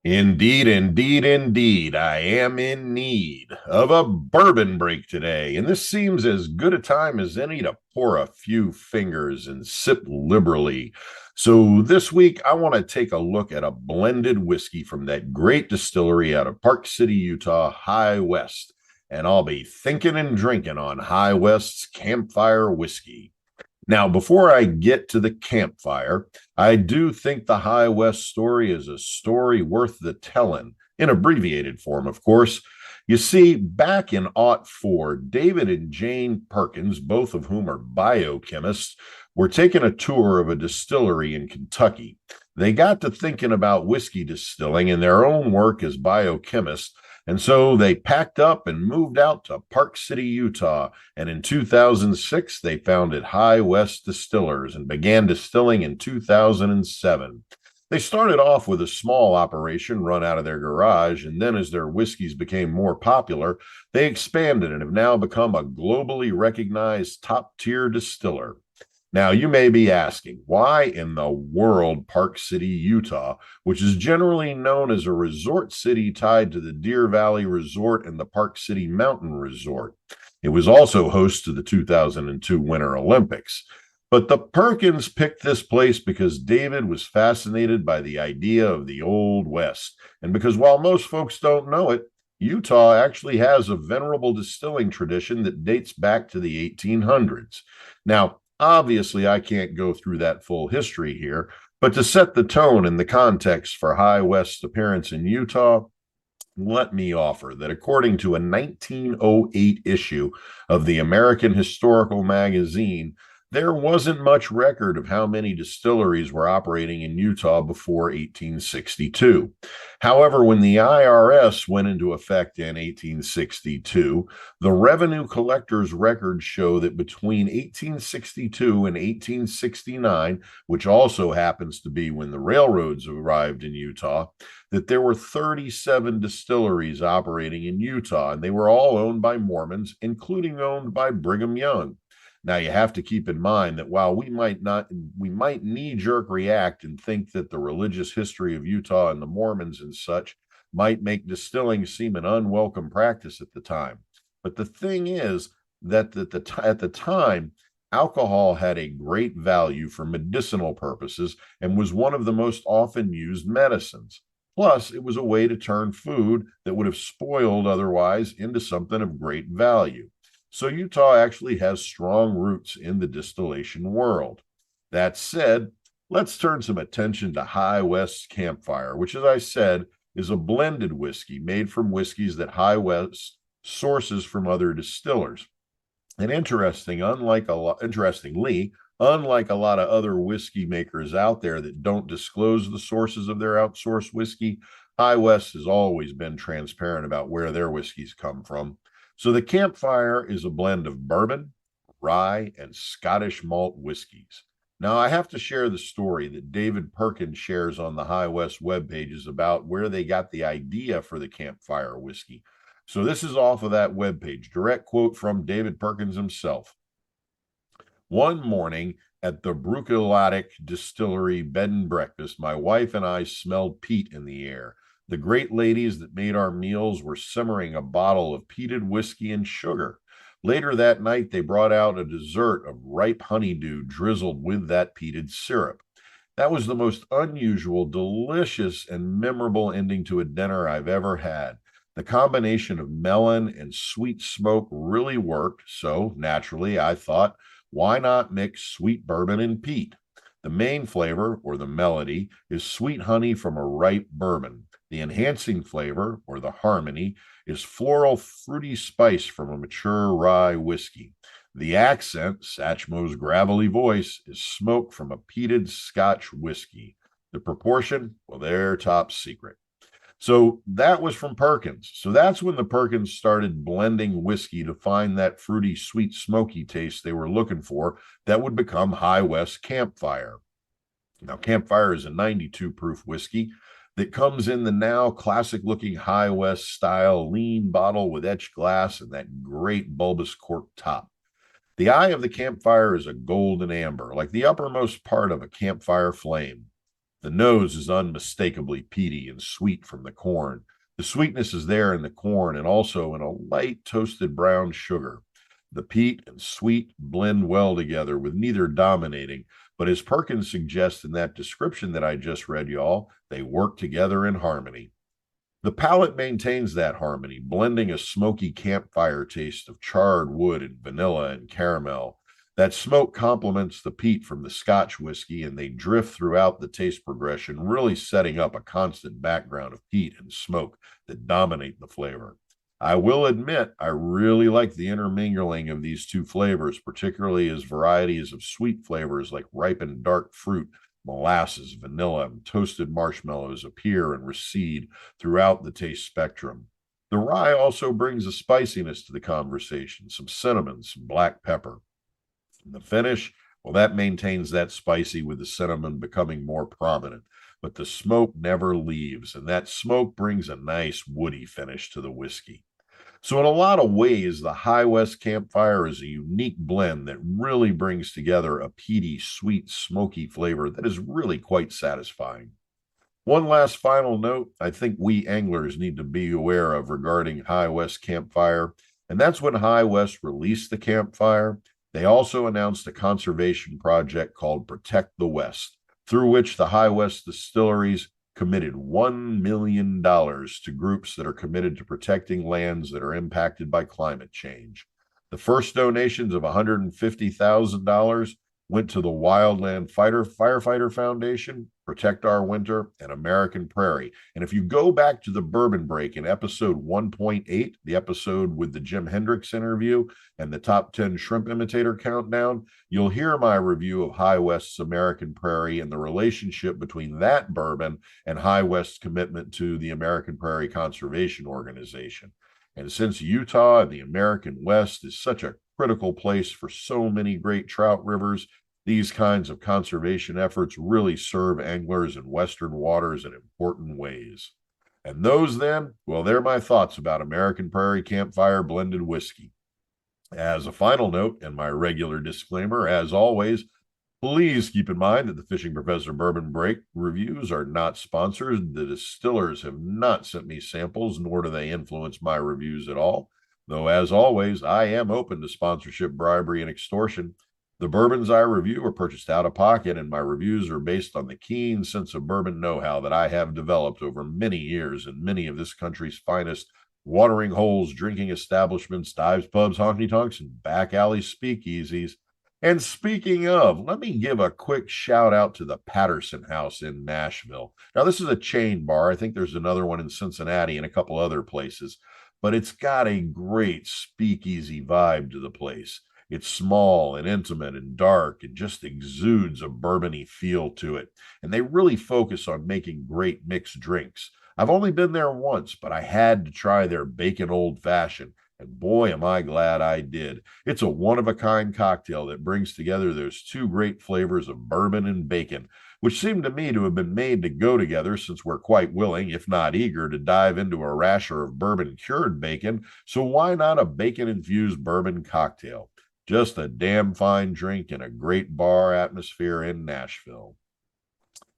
Indeed, I am in need of a bourbon break today, and this seems as good a time as any to pour a few fingers and sip liberally. So this week, I want to take a look at a blended whiskey from that great distillery out of Park City, Utah, High West, and I'll be thinking and drinking on High West's Campfire whiskey. Now, before I get to the Campfire, I do think the High West story is a story worth the telling, in abbreviated form, of course. You see, back in '04, David and Jane Perkins, both of whom are biochemists, were taking a tour of a distillery in Kentucky. They got to thinking about whiskey distilling and their own work as biochemists, and so they packed up and moved out to Park City, Utah. And in 2006, they founded High West Distillers and began distilling in 2007. They started off with a small operation run out of their garage, and then as their whiskeys became more popular, they expanded and have now become a globally recognized top-tier distiller. Now, you may be asking, why in the world Park City, Utah, which is generally known as a resort city tied to the Deer Valley Resort and the Park City Mountain Resort? It was also host to the 2002 Winter Olympics. But the Perkins picked this place because David was fascinated by the idea of the Old West. And because while most folks don't know it, Utah actually has a venerable distilling tradition that dates back to the 1800s. Now, obviously, I can't go through that full history here, but to set the tone and the context for High West's appearance in Utah, let me offer that according to a 1908 issue of the American Historical Magazine, There wasn't much record of how many distilleries were operating in Utah before 1862. However, when the IRS went into effect in 1862, the revenue collector's records show that between 1862 and 1869, which also happens to be when the railroads arrived in Utah, that there were 37 distilleries operating in Utah, and they were all owned by Mormons, including owned by Brigham Young. Now, you have to keep in mind that while we might knee-jerk react and think that the religious history of Utah and the Mormons and such might make distilling seem an unwelcome practice at the time. But the thing is that at the time, alcohol had a great value for medicinal purposes and was one of the most often used medicines. Plus, it was a way to turn food that would have spoiled otherwise into something of great value. So Utah actually has strong roots in the distillation world. That said, let's turn some attention to High West Campfire, which, as I said, is a blended whiskey made from whiskeys that High West sources from other distillers. And interestingly, unlike a lot of other whiskey makers out there that don't disclose the sources of their outsourced whiskey, High West has always been transparent about where their whiskeys come from. So the Campfire is a blend of bourbon, rye, and Scottish malt whiskeys. Now, I have to share the story that David Perkins shares on the High West web pages about where they got the idea for the Campfire whiskey. So this is off of that webpage, direct quote from David Perkins himself. One morning at the Bruichladdich Distillery bed and breakfast, my wife and I smelled peat in the air. The great ladies that made our meals were simmering a bottle of peated whiskey and sugar. Later that night, they brought out a dessert of ripe honeydew drizzled with that peated syrup. That was the most unusual, delicious, and memorable ending to a dinner I've ever had. The combination of melon and sweet smoke really worked, so naturally I thought, why not mix sweet bourbon and peat? The main flavor, or the melody, is sweet honey from a ripe bourbon. The enhancing flavor, or the harmony, is floral fruity spice from a mature rye whiskey. The accent, Satchmo's gravelly voice, is smoke from a peated Scotch whiskey. The proportion, well, they're top secret. So that was from Perkins. So that's when the Perkins started blending whiskey to find that fruity, sweet, smoky taste they were looking for that would become High West Campfire. Now, Campfire is a 92 proof whiskey that comes in the now classic-looking High West style lean bottle with etched glass and that great bulbous cork top. The eye of the Campfire is a golden amber, like the uppermost part of a campfire flame. The nose is unmistakably peaty and sweet from the corn. The sweetness is there in the corn and also in a light toasted brown sugar. The peat and sweet blend well together with neither dominating, but as Perkins suggests in that description that I just read y'all, they work together in harmony. The palate maintains that harmony, blending a smoky campfire taste of charred wood and vanilla and caramel. That smoke complements the peat from the Scotch whiskey, and they drift throughout the taste progression, really setting up a constant background of peat and smoke that dominate the flavor. I will admit, I really like the intermingling of these two flavors, particularly as varieties of sweet flavors like ripened dark fruit, molasses, vanilla, and toasted marshmallows appear and recede throughout the taste spectrum. The rye also brings a spiciness to the conversation, some cinnamon, some black pepper. And the finish, well, that maintains that spicy with the cinnamon becoming more prominent, but the smoke never leaves, and that smoke brings a nice woody finish to the whiskey. So in a lot of ways, the High West Campfire is a unique blend that really brings together a peaty, sweet, smoky flavor that is really quite satisfying. One last final note I think we anglers need to be aware of regarding High West Campfire, and that's when High West released the Campfire, they also announced a conservation project called Protect the West, through which the High West distilleries committed $1 million to groups that are committed to protecting lands that are impacted by climate change. The first donations of $150,000 went to the Wildland Firefighter Foundation, Protect Our Winter, and American Prairie. And if you go back to the Bourbon Break in episode 1.8, the episode with the Jim Hendricks interview and the top 10 shrimp imitator countdown, you'll hear my review of High West's American Prairie and the relationship between that bourbon and High West's commitment to the American Prairie Conservation Organization. And since Utah and the American West is such a critical place for so many great trout rivers, these kinds of conservation efforts really serve anglers in Western waters in important ways. And those then, well, they're my thoughts about American Prairie Campfire Blended Whiskey. As a final note, and my regular disclaimer, as always, please keep in mind that the Fishing Professor Bourbon Break reviews are not sponsored. The distillers have not sent me samples, nor do they influence my reviews at all. Though, as always, I am open to sponsorship, bribery, and extortion. The bourbons I review are purchased out of pocket, and my reviews are based on the keen sense of bourbon know-how that I have developed over many years in many of this country's finest watering holes, drinking establishments, dives, pubs, honky-tonks, and back alley speakeasies. And speaking of, let me give a quick shout out to the Patterson House in Nashville. Now, this is a chain bar. I think there's another one in Cincinnati and a couple other places, but it's got a great speakeasy vibe to the place. It's small and intimate and dark and just exudes a bourbony feel to it. And they really focus on making great mixed drinks. I've only been there once, but I had to try their bacon old fashioned. And boy, am I glad I did. It's a one-of-a-kind cocktail that brings together those two great flavors of bourbon and bacon, which seem to me to have been made to go together since we're quite willing, if not eager, to dive into a rasher of bourbon-cured bacon. So why not a bacon-infused bourbon cocktail? Just a damn fine drink in a great bar atmosphere in Nashville.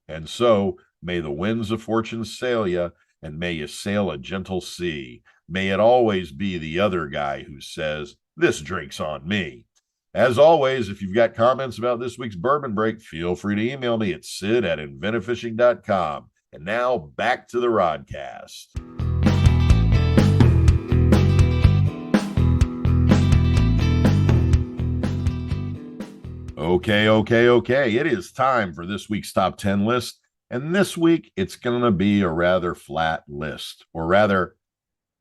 And so, may the winds of fortune sail you, and may you sail a gentle sea. May it always be the other guy who says, this drink's on me. As always, if you've got comments about this week's Bourbon Break, feel free to email me at sid@inventivefishing.com. And now, back to the rodcast. Okay. It is time for this week's top 10 list. And this week, it's going to be a rather flat list, or rather,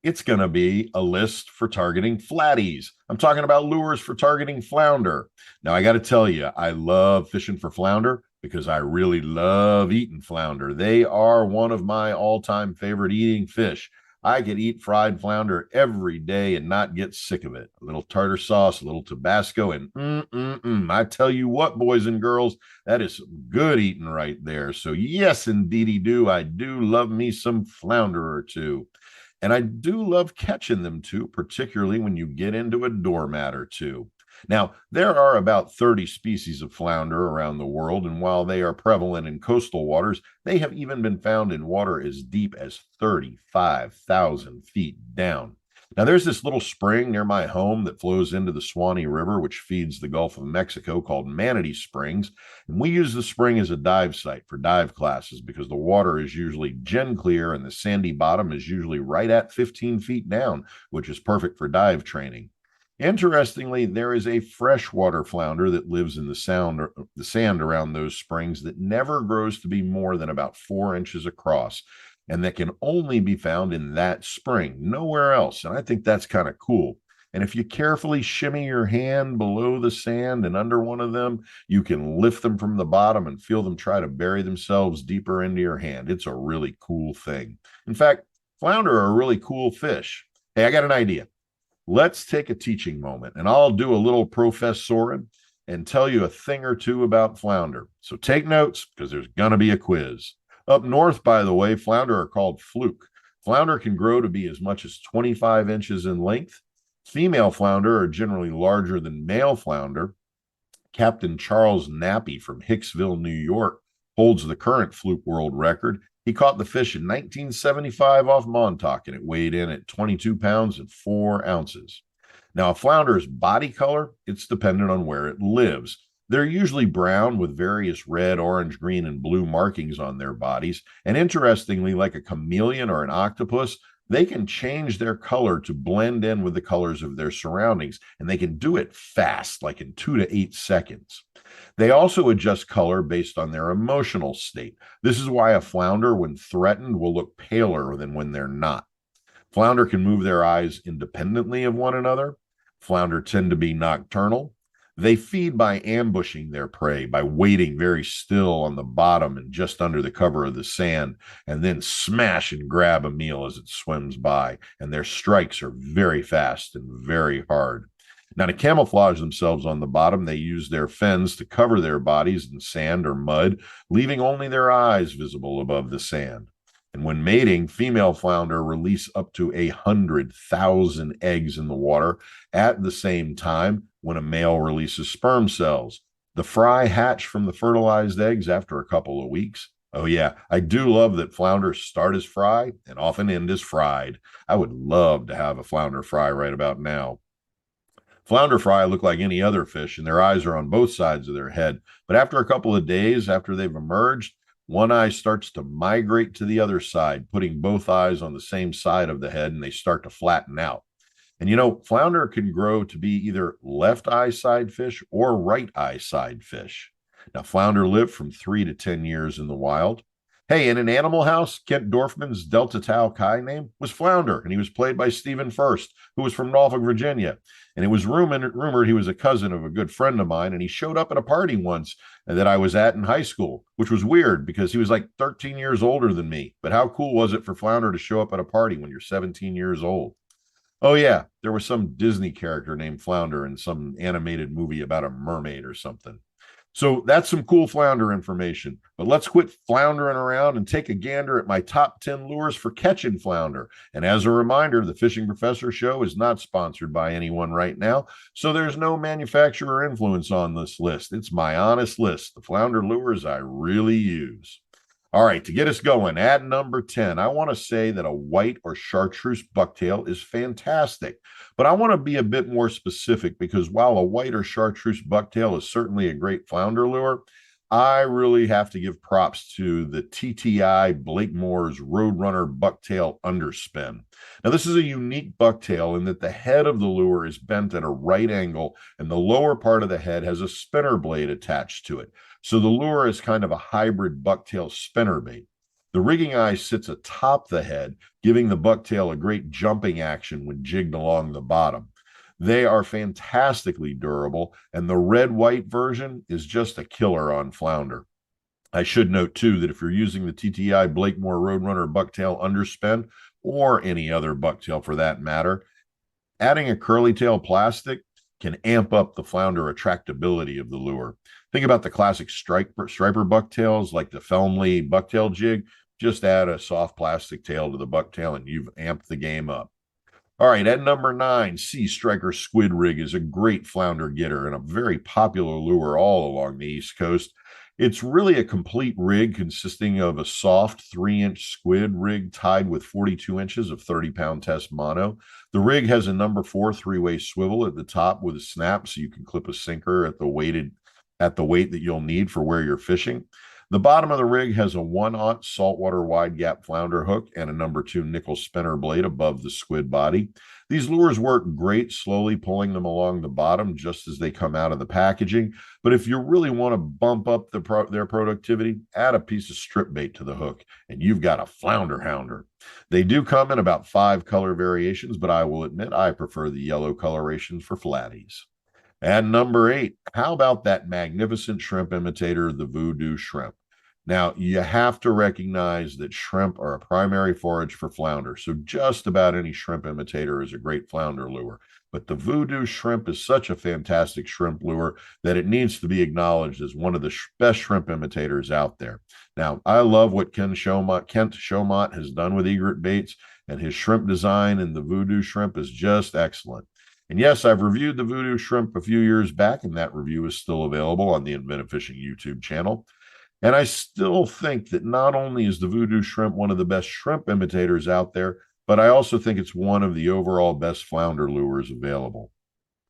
it's going to be a list for targeting flatties. I'm talking about lures for targeting flounder. Now, I got to tell you, I love fishing for flounder because I really love eating flounder. They are one of my all-time favorite eating fish. I could eat fried flounder every day and not get sick of it. A little tartar sauce, a little Tabasco, and I tell you what, boys and girls, that is some good eating right there. So yes, indeedy do. I do love me some flounder or two. And I do love catching them too, particularly when you get into a doormat or two. Now, there are about 30 species of flounder around the world, and while they are prevalent in coastal waters, they have even been found in water as deep as 35,000 feet down. Now, there's this little spring near my home that flows into the Suwannee River, which feeds the Gulf of Mexico, called Manatee Springs. And we use the spring as a dive site for dive classes because the water is usually gin clear and the sandy bottom is usually right at 15 feet down, which is perfect for dive training. Interestingly, there is a freshwater flounder that lives in the sand around those springs that never grows to be more than about 4 inches across, and that can only be found in that spring, nowhere else. And I think that's kind of cool. And if you carefully shimmy your hand below the sand and under one of them, you can lift them from the bottom and feel them try to bury themselves deeper into your hand. It's a really cool thing. In fact, flounder are a really cool fish. Hey, I got an idea. Let's take a teaching moment, and I'll do a little professoring and tell you a thing or two about flounder. So take notes, because there's going to be a quiz. Up north, by the way, flounder are called fluke. Flounder can grow to be as much as 25 inches in length. Female flounder are generally larger than male flounder. Captain Charles Nappy from Hicksville, New York, holds the current fluke world record. He caught the fish in 1975 off Montauk, and it weighed in at 22 pounds and 4 ounces. Now, a flounder's body color, it's dependent on where it lives. They're usually brown with various red, orange, green, and blue markings on their bodies. And interestingly, like a chameleon or an octopus, they can change their color to blend in with the colors of their surroundings, and they can do it fast, like in 2 to 8 seconds. They also adjust color based on their emotional state. This is why a flounder, when threatened, will look paler than when they're not. Flounder can move their eyes independently of one another. Flounder tend to be nocturnal. They feed by ambushing their prey, by waiting very still on the bottom and just under the cover of the sand, and then smash and grab a meal as it swims by. And their strikes are very fast and very hard. Now, to camouflage themselves on the bottom, they use their fins to cover their bodies in sand or mud, leaving only their eyes visible above the sand. And when mating, female flounder release up to 100,000 eggs in the water at the same time when a male releases sperm cells. The fry hatch from the fertilized eggs after a couple of weeks. Oh, yeah, I do love that flounders start as fry and often end as fried. I would love to have a flounder fry right about now. Flounder fry look like any other fish, and their eyes are on both sides of their head. But after a couple of days after they've emerged, one eye starts to migrate to the other side, putting both eyes on the same side of the head, and they start to flatten out. And flounder can grow to be either left eye side fish or right eye side fish. Now, flounder live from 3 to 10 years in the wild. Hey, in an Animal House, Kent Dorfman's Delta Tau Chi name was Flounder, and he was played by Stephen First, who was from Norfolk, Virginia. And it was rumored he was a cousin of a good friend of mine, and he showed up at a party once that I was at in high school, which was weird because he was like 13 years older than me. But how cool was it for Flounder to show up at a party when you're 17 years old? Oh, yeah, there was some Disney character named Flounder in some animated movie about a mermaid or something. So that's some cool flounder information. But let's quit floundering around and take a gander at my top 10 lures for catching flounder. And as a reminder, the Fishing Professor Show is not sponsored by anyone right now, so there's no manufacturer influence on this list. It's my honest list, the flounder lures I really use. All right, to get us going, at number 10, I want to say that a white or chartreuse bucktail is fantastic. But I want to be a bit more specific because while a white or chartreuse bucktail is certainly a great flounder lure, I really have to give props to the TTI Blakemore's Roadrunner Bucktail Underspin. Now, this is a unique bucktail in that the head of the lure is bent at a right angle and the lower part of the head has a spinner blade attached to it. So the lure is kind of a hybrid bucktail spinnerbait. The rigging eye sits atop the head, giving the bucktail a great jumping action when jigged along the bottom. They are fantastically durable, and the red-white version is just a killer on flounder. I should note, too, that if you're using the TTI Blakemore Roadrunner Bucktail Underspin, or any other bucktail for that matter, adding a curly tail plastic can amp up the flounder attractability of the lure. Think about the classic striper bucktails like the Felmley bucktail jig. Just add a soft plastic tail to the bucktail and you've amped the game up. All right, at number 9, Sea Striker Squid Rig is a great flounder getter and a very popular lure all along the East Coast. It's really a complete rig consisting of a soft 3-inch squid rig tied with 42 inches of 30-pound test mono. The rig has a number 4 3-way swivel at the top with a snap so you can clip a sinker at the weight that you'll need for where you're fishing. The bottom of the rig has a 1/0 saltwater wide gap flounder hook and a number 2 nickel spinner blade above the squid body. These lures work great slowly pulling them along the bottom just as they come out of the packaging. But if you really want to bump up their productivity, add a piece of strip bait to the hook and you've got a flounder hounder. They do come in about 5 color variations, but I will admit I prefer the yellow colorations for flatties. And number 8, how about that magnificent shrimp imitator, the Voodoo Shrimp? Now, you have to recognize that shrimp are a primary forage for flounder, so just about any shrimp imitator is a great flounder lure. But the Voodoo Shrimp is such a fantastic shrimp lure that it needs to be acknowledged as one of the best shrimp imitators out there. Now, I love what Kent Chaumont has done with egret baits, and his shrimp design in the Voodoo Shrimp is just excellent. And yes, I've reviewed the Voodoo Shrimp a few years back, and that review is still available on the Inventive Fishing YouTube channel. And I still think that not only is the Voodoo Shrimp one of the best shrimp imitators out there, but I also think it's one of the overall best flounder lures available.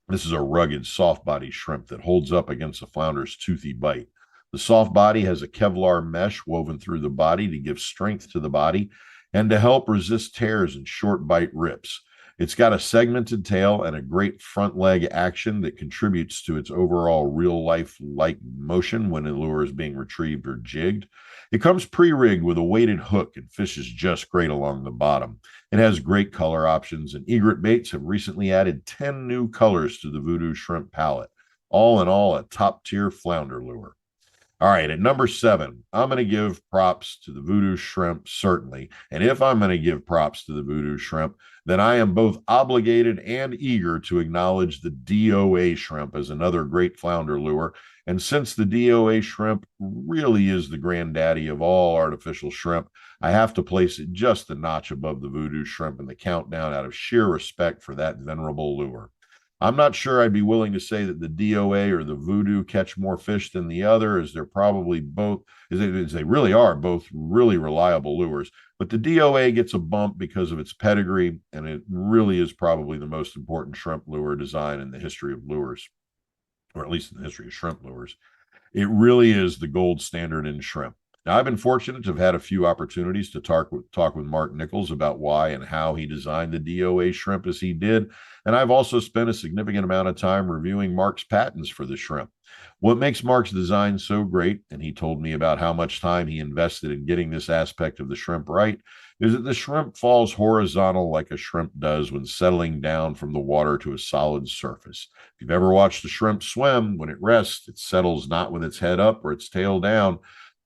This is a rugged, soft-body shrimp that holds up against a flounder's toothy bite. The soft body has a Kevlar mesh woven through the body to give strength to the body and to help resist tears and short bite rips. It's got a segmented tail and a great front leg action that contributes to its overall real life like motion when a lure is being retrieved or jigged. It comes pre-rigged with a weighted hook and fishes just great along the bottom. It has great color options, and Egret Baits have recently added 10 new colors to the Voodoo Shrimp palette. All in all, a top-tier flounder lure. All right, at number 7, I'm going to give props to the Voodoo Shrimp, certainly. And if I'm going to give props to the Voodoo Shrimp, then I am both obligated and eager to acknowledge the DOA Shrimp as another great flounder lure. And since the DOA Shrimp really is the granddaddy of all artificial shrimp, I have to place it just a notch above the Voodoo Shrimp in the countdown out of sheer respect for that venerable lure. I'm not sure I'd be willing to say that the DOA or the Voodoo catch more fish than the other, as they're probably both, as they really are both really reliable lures. But the DOA gets a bump because of its pedigree, and it really is probably the most important shrimp lure design in the history of lures, or at least in the history of shrimp lures. It really is the gold standard in shrimp. Now, I've been fortunate to have had a few opportunities to talk with Mark Nichols about why and how he designed the DOA shrimp as he did, and I've also spent a significant amount of time reviewing Mark's patents for the shrimp. What makes Mark's design so great, and he told me about how much time he invested in getting this aspect of the shrimp right, is that the shrimp falls horizontal like a shrimp does when settling down from the water to a solid surface. If you've ever watched a shrimp swim, when it rests, it settles not with its head up or its tail down,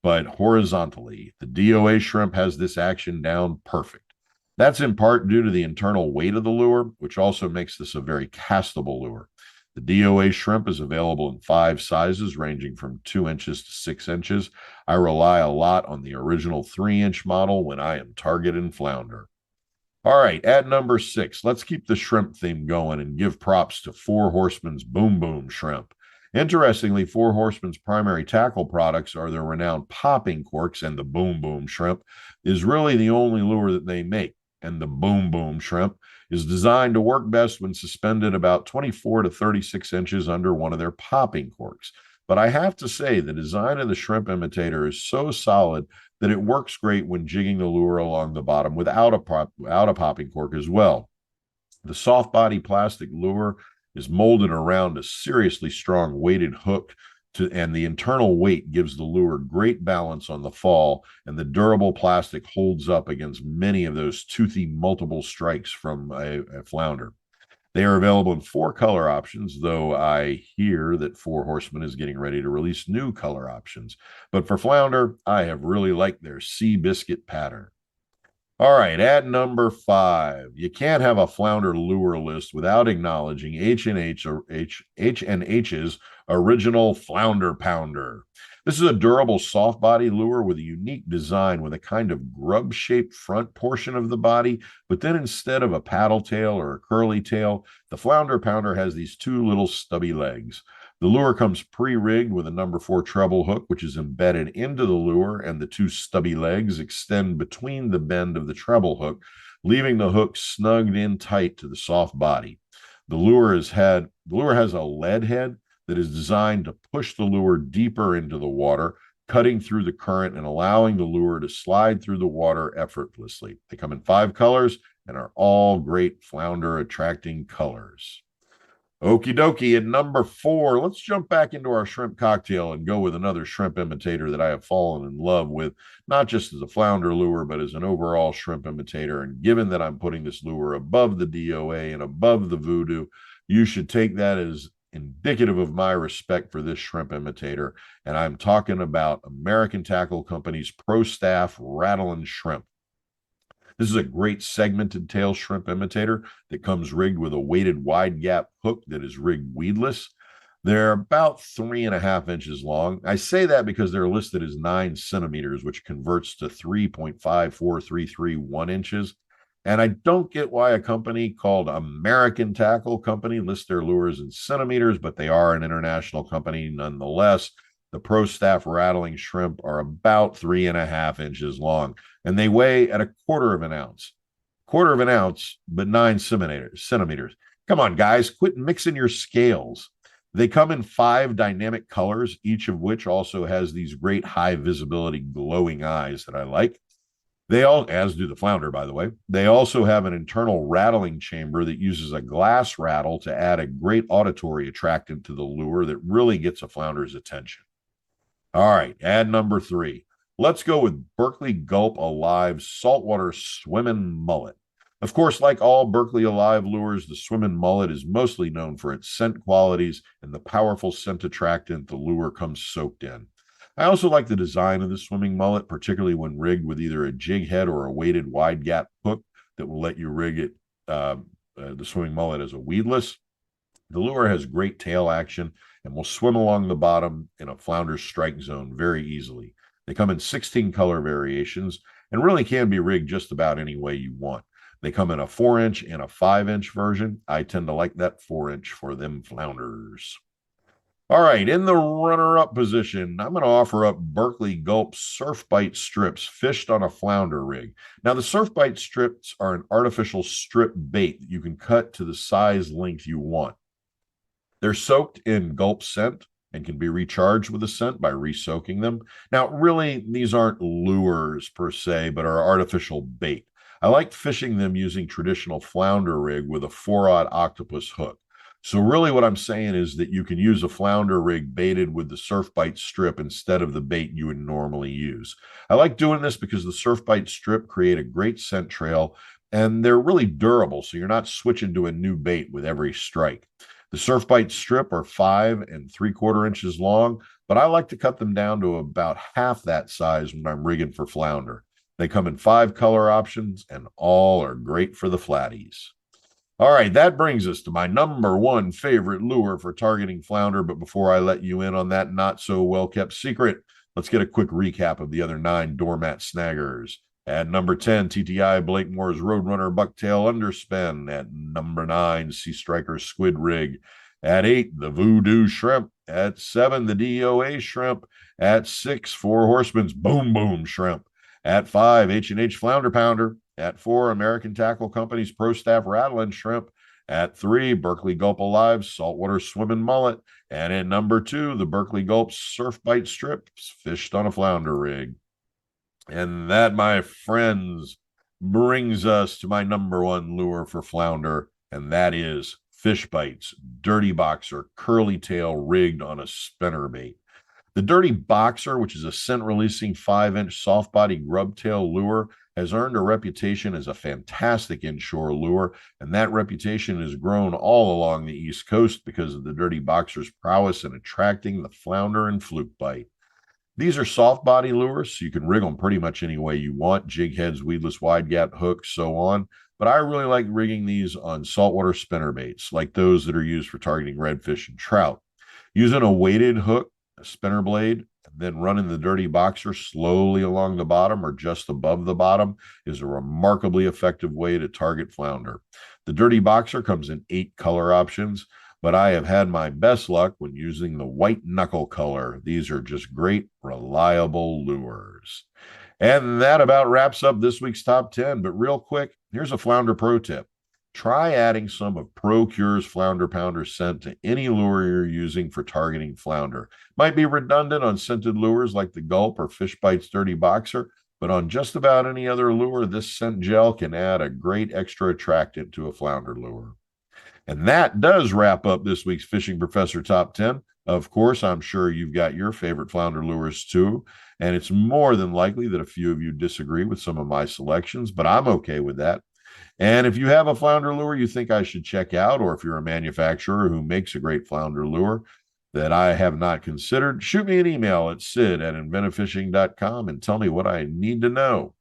but horizontally. The DOA shrimp has this action down perfect. That's in part due to the internal weight of the lure, which also makes this a very castable lure. The DOA shrimp is available in 5 sizes, ranging from 2 inches to 6 inches. I rely a lot on the original 3-inch model when I am targeting flounder. All right, at number 6, let's keep the shrimp theme going and give props to Four Horsemen's Boom Boom Shrimp. Interestingly, Four Horsemen's primary tackle products are their renowned popping corks, and the Boom Boom Shrimp is really the only lure that they make. And the Boom Boom Shrimp is designed to work best when suspended about 24 to 36 inches under one of their popping corks. But I have to say, the design of the shrimp imitator is so solid that it works great when jigging the lure along the bottom without a popping cork as well. The soft body plastic lure is molded around a seriously strong weighted hook, and the internal weight gives the lure great balance on the fall, and the durable plastic holds up against many of those toothy multiple strikes from a flounder. They are available in 4 color options, though I hear that Four Horsemen is getting ready to release new color options. But for flounder, I have really liked their sea biscuit pattern. All right, at number 5, you can't have a flounder lure list without acknowledging H&H's original Flounder Pounder. This is a durable soft body lure with a unique design with a kind of grub-shaped front portion of the body, but then instead of a paddle tail or a curly tail, the Flounder Pounder has these 2 little stubby legs. The lure comes pre-rigged with a number 4 treble hook, which is embedded into the lure, and the 2 stubby legs extend between the bend of the treble hook, leaving the hook snugged in tight to the soft body. The lure has a lead head that is designed to push the lure deeper into the water, cutting through the current and allowing the lure to slide through the water effortlessly. They come in 5 colors and are all great flounder attracting colors. Okie dokie, at number 4, let's jump back into our shrimp cocktail and go with another shrimp imitator that I have fallen in love with, not just as a flounder lure, but as an overall shrimp imitator. And given that I'm putting this lure above the DOA and above the Voodoo, you should take that as indicative of my respect for this shrimp imitator. And I'm talking about American Tackle Company's Pro Staff Rattling Shrimp. This is a great segmented tail shrimp imitator that comes rigged with a weighted wide gap hook that is rigged weedless. They're about 3.5 inches long. I say that because they're listed as 9 centimeters, which converts to 3.54331 inches. And I don't get why a company called American Tackle Company lists their lures in centimeters, but they are an international company nonetheless. The Pro Staff Rattling Shrimp are about 3.5 inches long, and they weigh at 1/4 of an ounce. 1/4 of an ounce, but 9 centimeters. Come on, guys, quit mixing your scales. They come in 5 dynamic colors, each of which also has these great high visibility glowing eyes that I like. They all, as do the flounder, by the way, they also have an internal rattling chamber that uses a glass rattle to add a great auditory attractant to the lure that really gets a flounder's attention. All right, add number 3. Let's go with Berkeley Gulp Alive Saltwater Swimming Mullet. Of course, like all Berkeley Alive lures, the Swimming Mullet is mostly known for its scent qualities and the powerful scent attractant the lure comes soaked in. I also like the design of the swimming mullet, particularly when rigged with either a jig head or a weighted wide gap hook that will let you rig it, the swimming mullet as a weedless. The lure has great tail action and will swim along the bottom in a flounder's strike zone very easily. They come in 16 color variations and really can be rigged just about any way you want. They come in a 4-inch and a 5-inch version. I tend to like that 4-inch for them flounders. All right, in the runner-up position, I'm going to offer up Berkeley Gulp Surf Bite Strips fished on a flounder rig. Now, the Surf Bite Strips are an artificial strip bait that you can cut to the size length you want. They're soaked in Gulp scent and can be recharged with the scent by re-soaking them. Now, really, these aren't lures per se, but are artificial bait. I like fishing them using traditional flounder rig with a 4-aught octopus hook. So really what I'm saying is that you can use a flounder rig baited with the Surf Bite strip instead of the bait you would normally use. I like doing this because the Surf Bite strip create a great scent trail and they're really durable, so you're not switching to a new bait with every strike. The Surf Bite strip are 5 3/4 inches long, but I like to cut them down to about half that size when I'm rigging for flounder. They come in 5 color options and all are great for the flatties. All right, that brings us to my number 1 favorite lure for targeting flounder. But before I let you in on that not so well kept secret, let's get a quick recap of the other 9 doormat snaggers. At number 10, TTI Blakemore's Roadrunner Bucktail Underspin. At number 9, Sea Striker Squid Rig. At 8, the Voodoo Shrimp. At 7, the DOA Shrimp. At 6, Four Horsemen's Boom Boom Shrimp. At 5, H&H Flounder Pounder. At 4, American Tackle Company's Pro Staff Rattling Shrimp. At 3, Berkeley Gulp Alive Saltwater Swimming Mullet. And at number 2, the Berkeley Gulp Surf Bite Strips fished on a flounder rig. And that, my friends, brings us to my number 1 lure for flounder, and that is Fish Bites Dirty Boxer Curly Tail rigged on a spinnerbait. The Dirty Boxer, which is a scent-releasing 5-inch soft-body grub-tail lure, has earned a reputation as a fantastic inshore lure, and that reputation has grown all along the East Coast because of the Dirty Boxer's prowess in attracting the flounder and fluke bite. These are soft-body lures, so you can rig them pretty much any way you want, jig heads, weedless wide gap hooks, so on. But I really like rigging these on saltwater spinnerbaits, like those that are used for targeting redfish and trout. Using a weighted hook, a spinner blade, and then running the Dirty Boxer slowly along the bottom or just above the bottom is a remarkably effective way to target flounder. The Dirty Boxer comes in 8 color options, but I have had my best luck when using the white knuckle color. These are just great, reliable lures. And that about wraps up this week's top 10. But real quick, here's a flounder pro tip. Try adding some of ProCure's Flounder Pounder scent to any lure you're using for targeting flounder. Might be redundant on scented lures like the Gulp or Fish Bites Dirty Boxer, but on just about any other lure, this scent gel can add a great extra attractant to a flounder lure. And that does wrap up this week's Fishing Professor Top 10. Of course, I'm sure you've got your favorite flounder lures too, and it's more than likely that a few of you disagree with some of my selections, but I'm okay with that. And if you have a flounder lure you think I should check out, or if you're a manufacturer who makes a great flounder lure that I have not considered, shoot me an email at sid@inventivefishing.com and tell me what I need to know.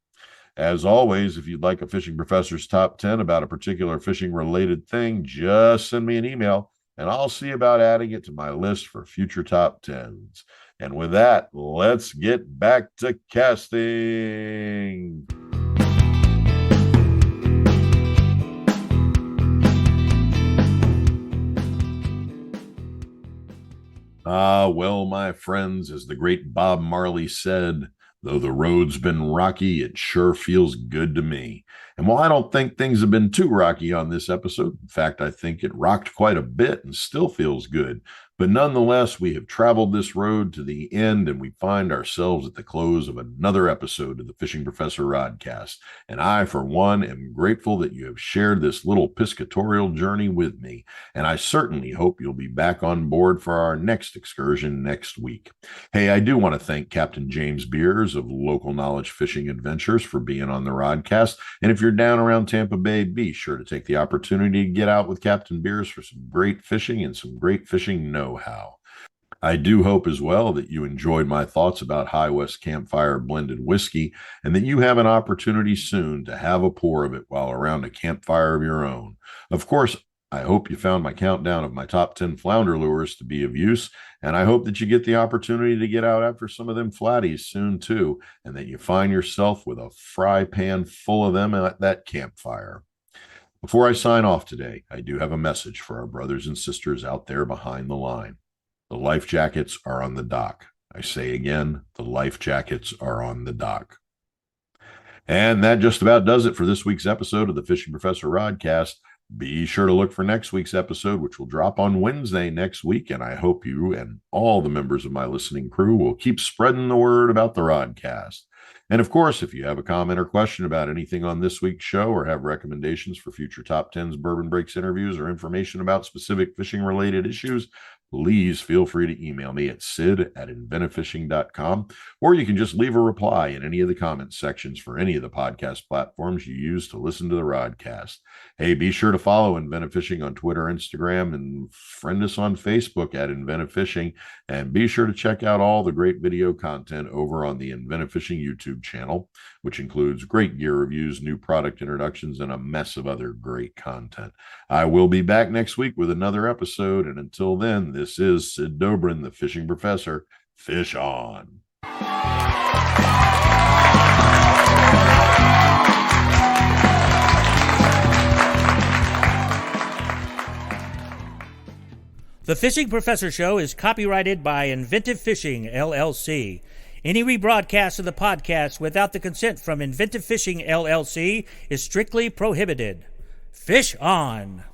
As always, if you'd like a Fishing Professor's Top 10 about a particular fishing-related thing, just send me an email, and I'll see about adding it to my list for future Top 10s. And with that, let's get back to casting. Well, my friends, as the great Bob Marley said, though the road's been rocky, it sure feels good to me. And while I don't think things have been too rocky on this episode, in fact, I think it rocked quite a bit and still feels good. But nonetheless, we have traveled this road to the end, and we find ourselves at the close of another episode of the Fishing Professor Rodcast. And I, for one, am grateful that you have shared this little piscatorial journey with me. And I certainly hope you'll be back on board for our next excursion next week. Hey, I do want to thank Captain James Beers of Local Knowledge Fishing Adventures for being on the Rodcast. And if you're down around Tampa Bay, be sure to take the opportunity to get out with Captain Beers for some great fishing and some great fishing know-how. I do hope as well that you enjoyed my thoughts about High West Campfire blended whiskey, and that you have an opportunity soon to have a pour of it while around a campfire of your own. Of course, I hope you found my countdown of my top 10 flounder lures to be of use, and I hope that you get the opportunity to get out after some of them flatties soon too, and that you find yourself with a fry pan full of them at that campfire. Before I sign off today, I do have a message for our brothers and sisters out there behind the line. The life jackets are on the dock. I say again, the life jackets are on the dock. And that just about does it for this week's episode of the Fishing Professor Rodcast. Be sure to look for next week's episode, which will drop on Wednesday next week. And I hope you and all the members of my listening crew will keep spreading the word about the Rodcast. And of course, if you have a comment or question about anything on this week's show, or have recommendations for future Top 10s, Bourbon Breaks interviews, or information about specific fishing-related issues, please feel free to email me at sid@inventivefishing.com, or you can just leave a reply in any of the comment sections for any of the podcast platforms you use to listen to the Rodcast. Hey, be sure to follow Inventive Fishing on Twitter, Instagram, and friend us on Facebook at Inventive Fishing. And be sure to check out all the great video content over on the Inventive Fishing YouTube channel, which includes great gear reviews, new product introductions, and a mess of other great content. I will be back next week with another episode, and until then, this is Sid Dobrin, the Fishing Professor. Fish on. The Fishing Professor Show is copyrighted by Inventive Fishing, LLC. Any rebroadcast of the podcast without the consent from Inventive Fishing, LLC is strictly prohibited. Fish on!